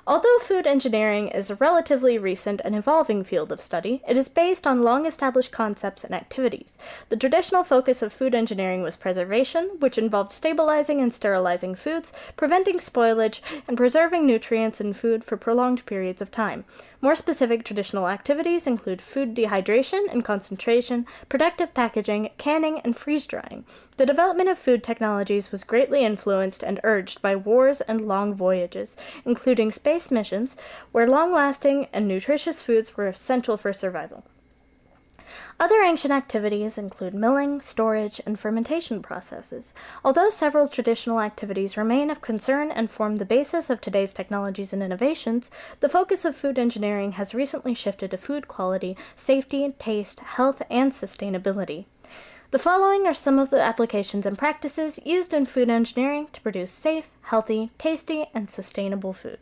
Although food engineering is a relatively recent and evolving field of study, it is based on long-established concepts and activities. The traditional focus of food engineering was preservation, which involved stabilizing and sterilizing foods, preventing spoilage, and preserving nutrients in food for prolonged periods of time. More specific traditional activities include food dehydration and concentration, protective packaging, canning, and freeze-drying. The development of food technologies was greatly influenced and urged by wars and long voyages, including space missions, where long-lasting and nutritious foods were essential for survival. Other ancient activities include milling, storage, and fermentation processes. Although several traditional activities remain of concern and form the basis of today's technologies and innovations, the focus of food engineering has recently shifted to food quality, safety, taste, health, and sustainability. The following are some of the applications and practices used in food engineering to produce safe, healthy, tasty, and sustainable food.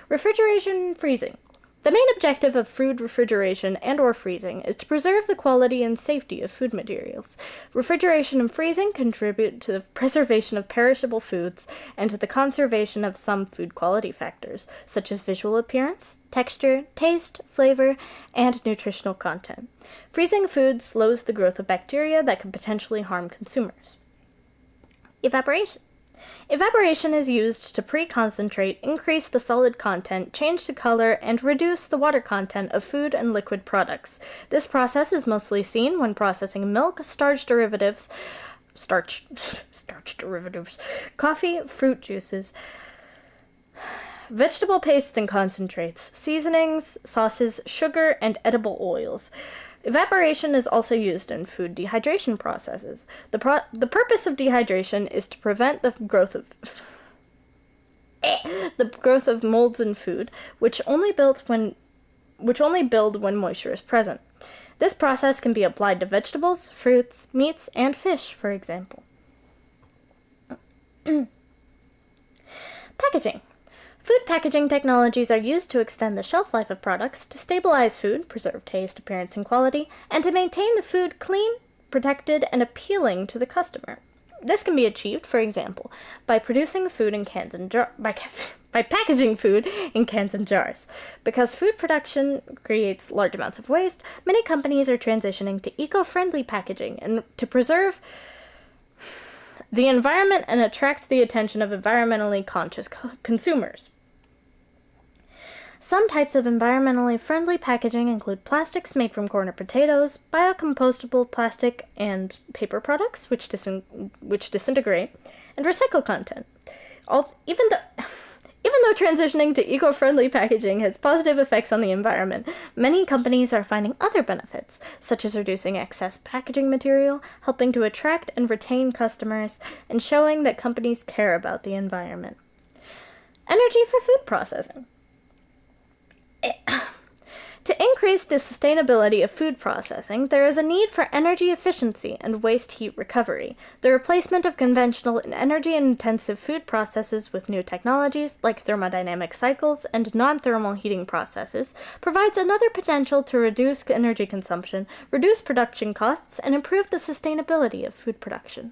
Refrigeration and freezing. The main objective of food refrigeration and/or freezing is to preserve the quality and safety of food materials. Refrigeration and freezing contribute to the preservation of perishable foods and to the conservation of some food quality factors, such as visual appearance, texture, taste, flavor, and nutritional content. Freezing food slows the growth of bacteria that could potentially harm consumers. Evaporation. Evaporation is used to pre-concentrate, increase the solid content, change the color, and reduce the water content of food and liquid products. This process is mostly seen when processing milk, starch derivatives, coffee, fruit juices, vegetable pastes and concentrates, seasonings, sauces, sugar, and edible oils. Evaporation is also used in food dehydration processes. The purpose of dehydration is to prevent the growth of molds in food, which only build when moisture is present. This process can be applied to vegetables, fruits, meats, and fish, for example. Packaging. Food packaging technologies are used to extend the shelf life of products, to stabilize food, preserve taste, appearance, and quality, and to maintain the food clean, protected, and appealing to the customer. This can be achieved, for example, by producing food in cans and by packaging food in cans and jars. Because food production creates large amounts of waste, many companies are transitioning to eco-friendly packaging and to preserve the environment and attract the attention of environmentally conscious consumers. Some types of environmentally friendly packaging include plastics made from corn or potatoes, biocompostable plastic and paper products which disintegrate, and recycled content. Even though transitioning to eco-friendly packaging has positive effects on the environment, many companies are finding other benefits, such as reducing excess packaging material, helping to attract and retain customers, and showing that companies care about the environment. Energy for food processing. To increase the sustainability of food processing, there is a need for energy efficiency and waste heat recovery. The replacement of conventional and energy-intensive food processes with new technologies, like thermodynamic cycles and non-thermal heating processes, provides another potential to reduce energy consumption, reduce production costs, and improve the sustainability of food production.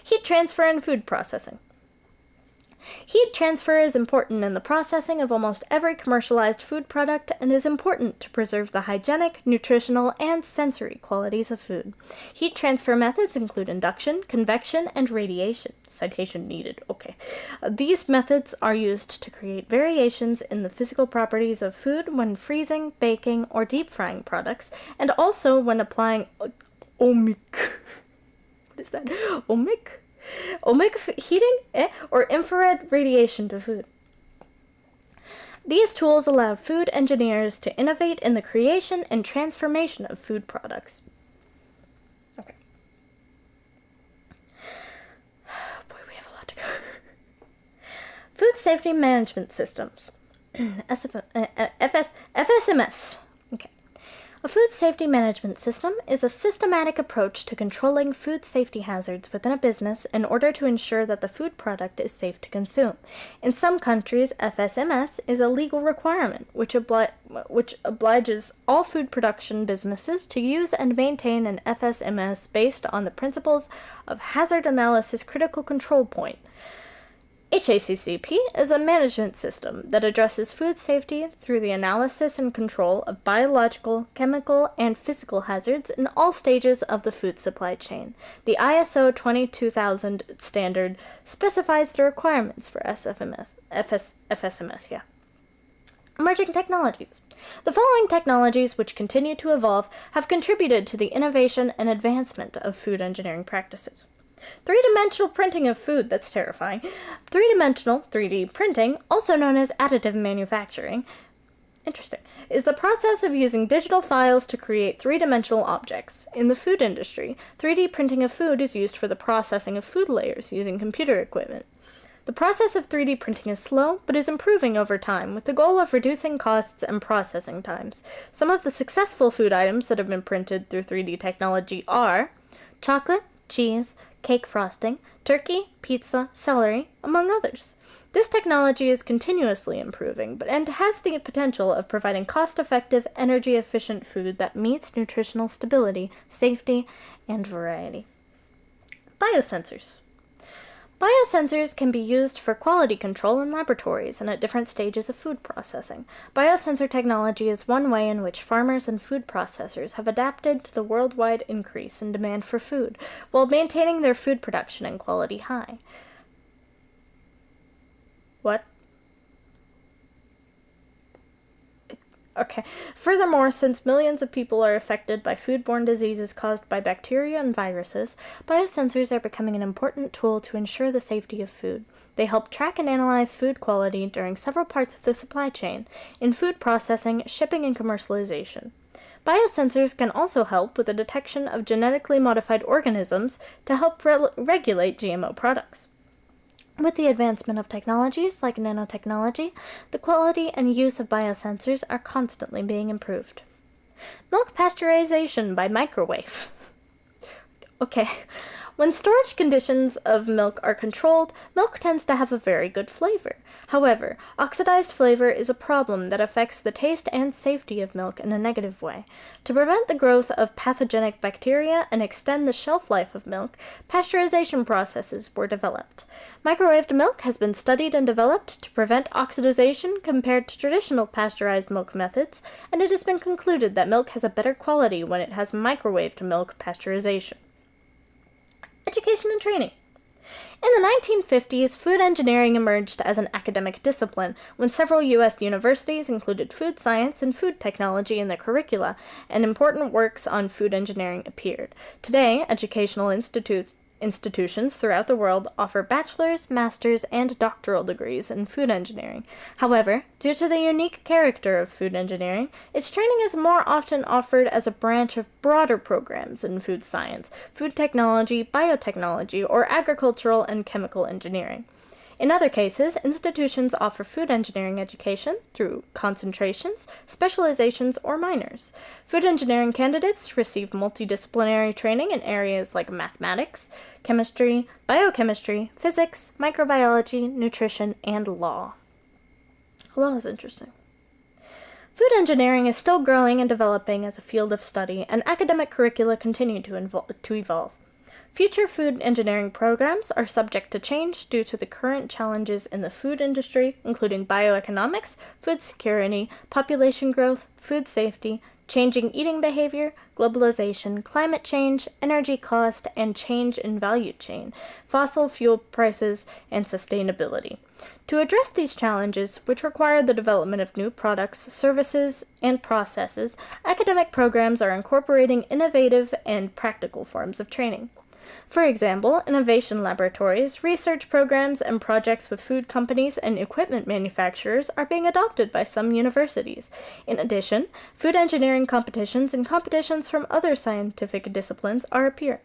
Heat transfer in food processing. Heat transfer is important in the processing of almost every commercialized food product and is important to preserve the hygienic, nutritional, and sensory qualities of food. Heat transfer methods include induction, convection, and radiation. Citation needed. Okay. These methods are used to create variations in the physical properties of food when freezing, baking, or deep frying products, and also when applying ohmic. What is that? Ohmic heating or infrared radiation to food. These tools allow food engineers to innovate in the creation and transformation of food products. Okay. Boy, we have a lot to go. Food Safety Management Systems. FSMS. Okay. A food safety management system is a systematic approach to controlling food safety hazards within a business in order to ensure that the food product is safe to consume. In some countries, FSMS is a legal requirement, which obliges all food production businesses to use and maintain an FSMS based on the principles of Hazard Analysis Critical Control Point. HACCP is a management system that addresses food safety through the analysis and control of biological, chemical, and physical hazards in all stages of the food supply chain. The ISO 22000 standard specifies the requirements for FSMS. Emerging technologies. The following technologies, which continue to evolve, have contributed to the innovation and advancement of food engineering practices. Three-dimensional printing of food, that's terrifying. Three-dimensional, 3D printing, also known as additive manufacturing, interesting, is the process of using digital files to create three-dimensional objects. In the food industry, 3D printing of food is used for the processing of food layers using computer equipment. The process of 3D printing is slow, but is improving over time, with the goal of reducing costs and processing times. Some of the successful food items that have been printed through 3D technology are chocolate, cheese, cake frosting, turkey, pizza, celery, among others. This technology is continuously improving, and has the potential of providing cost-effective, energy-efficient food that meets nutritional stability, safety, and variety. Biosensors. Biosensors can be used for quality control in laboratories and at different stages of food processing. Biosensor technology is one way in which farmers and food processors have adapted to the worldwide increase in demand for food, while maintaining their food production and quality high. What? Okay. Furthermore, since millions of people are affected by foodborne diseases caused by bacteria and viruses, biosensors are becoming an important tool to ensure the safety of food. They help track and analyze food quality during several parts of the supply chain, in food processing, shipping, and commercialization. Biosensors can also help with the detection of genetically modified organisms to help regulate GMO products. With the advancement of technologies like nanotechnology, the quality and use of biosensors are constantly being improved. Milk pasteurization by microwave. Okay, when storage conditions of milk are controlled, milk tends to have a very good flavor. However, oxidized flavor is a problem that affects the taste and safety of milk in a negative way. To prevent the growth of pathogenic bacteria and extend the shelf life of milk, pasteurization processes were developed. Microwaved milk has been studied and developed to prevent oxidation compared to traditional pasteurized milk methods, and it has been concluded that milk has a better quality when it has microwaved milk pasteurization. Education and training. In the 1950s, food engineering emerged as an academic discipline when several U.S. universities included food science and food technology in their curricula, and important works on food engineering appeared. Today, educational institutions throughout the world offer bachelor's, master's, and doctoral degrees in food engineering. However, due to the unique character of food engineering, its training is more often offered as a branch of broader programs in food science, food technology, biotechnology, or agricultural and chemical engineering. In other cases, institutions offer food engineering education through concentrations, specializations, or minors. Food engineering candidates receive multidisciplinary training in areas like mathematics, chemistry, biochemistry, physics, microbiology, nutrition, and law. Law is interesting. Food engineering is still growing and developing as a field of study, and academic curricula continue to evolve. Future food engineering programs are subject to change due to the current challenges in the food industry, including bioeconomics, food security, population growth, food safety, changing eating behavior, globalization, climate change, energy cost, and change in value chain, fossil fuel prices, and sustainability. To address these challenges, which require the development of new products, services, and processes, academic programs are incorporating innovative and practical forms of training. For example, innovation laboratories, research programs, and projects with food companies and equipment manufacturers are being adopted by some universities. In addition, food engineering competitions and competitions from other scientific disciplines are appearing.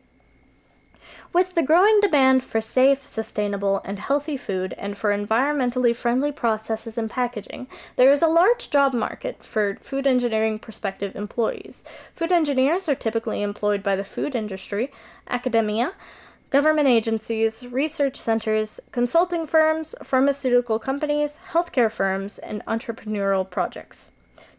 With the growing demand for safe, sustainable, and healthy food and for environmentally friendly processes and packaging, there is a large job market for food engineering prospective employees. Food engineers are typically employed by the food industry, academia, government agencies, research centers, consulting firms, pharmaceutical companies, healthcare firms, and entrepreneurial projects.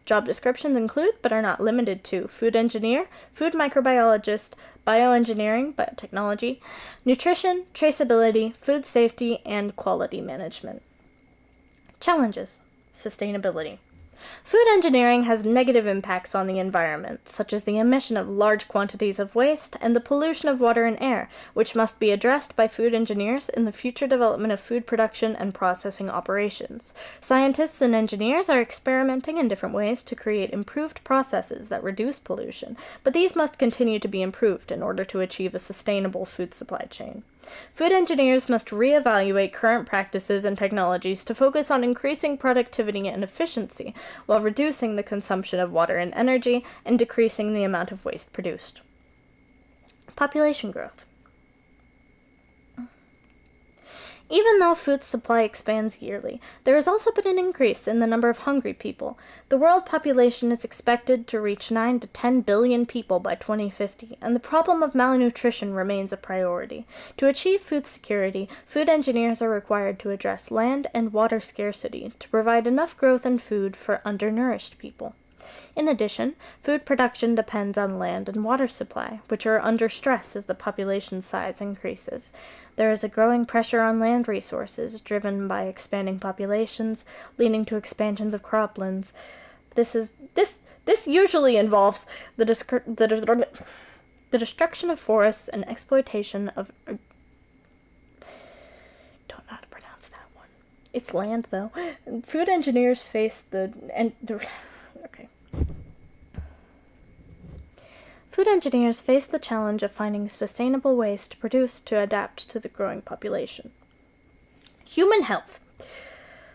Job descriptions include, but are not limited to, food engineer, food microbiologist, bioengineering, biotechnology, nutrition, traceability, food safety, and quality management. Challenges. Sustainability. Food engineering has negative impacts on the environment, such as the emission of large quantities of waste and the pollution of water and air, which must be addressed by food engineers in the future development of food production and processing operations. Scientists and engineers are experimenting in different ways to create improved processes that reduce pollution, but these must continue to be improved in order to achieve a sustainable food supply chain. Food engineers must reevaluate current practices and technologies to focus on increasing productivity and efficiency while reducing the consumption of water and energy and decreasing the amount of waste produced. Population growth. Even though food supply expands yearly, there has also been an increase in the number of hungry people. The world population is expected to reach 9 to 10 billion people by 2050, and the problem of malnutrition remains a priority. To achieve food security, food engineers are required to address land and water scarcity to provide enough growth in food for undernourished people. In addition, food production depends on land and water supply, which are under stress as the population size increases. There is a growing pressure on land resources, driven by expanding populations, leading to expansions of croplands. This usually involves the destruction of forests and exploitation of It's land, though. Food engineers face the... Okay. Food engineers face the challenge of finding sustainable ways to produce to adapt to the growing population. Human health.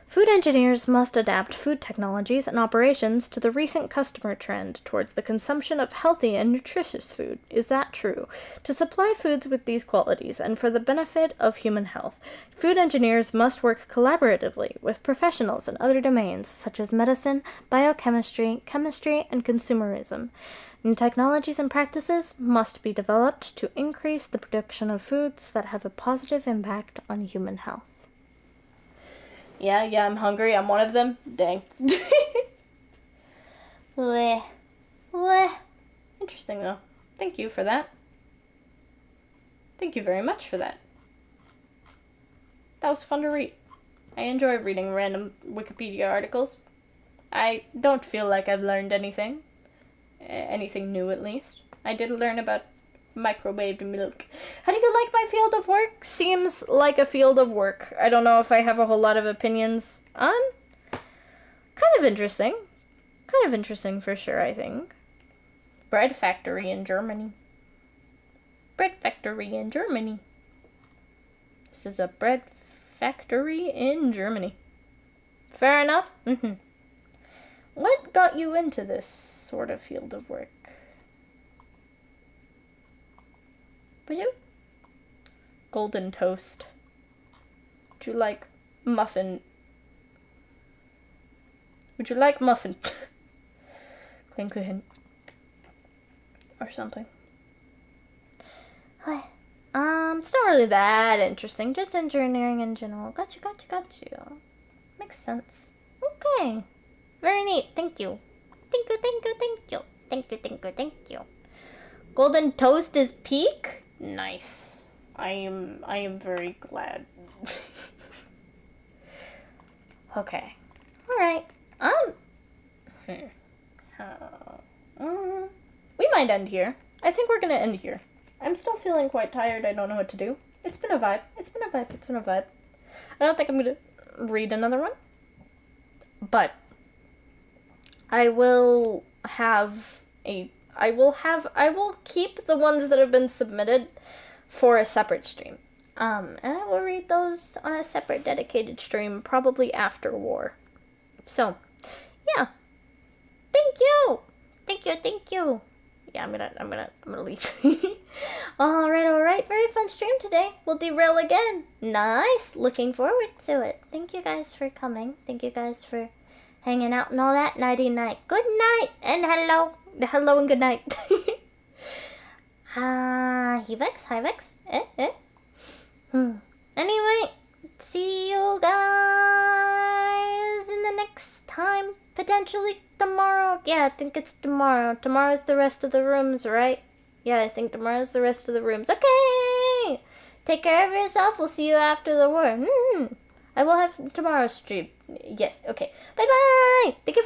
Food engineers must adapt food technologies and operations to the recent customer trend towards the consumption of healthy and nutritious food. Is that true? To supply foods with these qualities and for the benefit of human health, food engineers must work collaboratively with professionals in other domains such as medicine, biochemistry, chemistry, and consumerism. New technologies and practices must be developed to increase the production of foods that have a positive impact on human health. Yeah, I'm hungry. I'm one of them. Dang. Bleh. Interesting, though. Thank you for that. Thank you very much for that. That was fun to read. I enjoy reading random Wikipedia articles. I don't feel like I've learned anything. Anything new, at least. I did learn about microwaved milk. How do you like my field of work? Seems like a field of work. I don't know if I have a whole lot of opinions on. Kind of interesting. Kind of interesting for sure, I think. Bread factory in Germany. Bread factory in Germany. This is a bread factory in Germany. Fair enough. What got you into this sort of field of work? Would you? Golden toast. Would you like muffin? Would you like muffin? Kuchen. Or something. It's not really that interesting. Just engineering in general. Got you. Makes sense. Okay. Very neat. Thank you. Thank you. Golden toast is peak? Nice. I am very glad. Okay. Alright. We might end here. I think we're gonna end here. I'm still feeling quite tired. I don't know what to do. It's been a vibe. I don't think I'm gonna read another one. But I will keep the ones that have been submitted for a separate stream. And I will read those on a separate dedicated stream, probably after war. So, yeah. Thank you. Yeah, I'm gonna leave. Alright. Very fun stream today. We'll derail again. Nice. Looking forward to it. Thank you guys for coming. Thank you guys for hanging out and all that. Nighty-night. Good night and hello. Hello and good night. Hi, Vex. Anyway, see you guys in the next time. Potentially tomorrow. Yeah, I think it's tomorrow. Tomorrow's the rest of the rooms, right? Yeah, I think tomorrow's the rest of the rooms. Okay! Take care of yourself. We'll see you after the war. I will have tomorrow's stream. Yes, okay. Bye-bye! Thank you.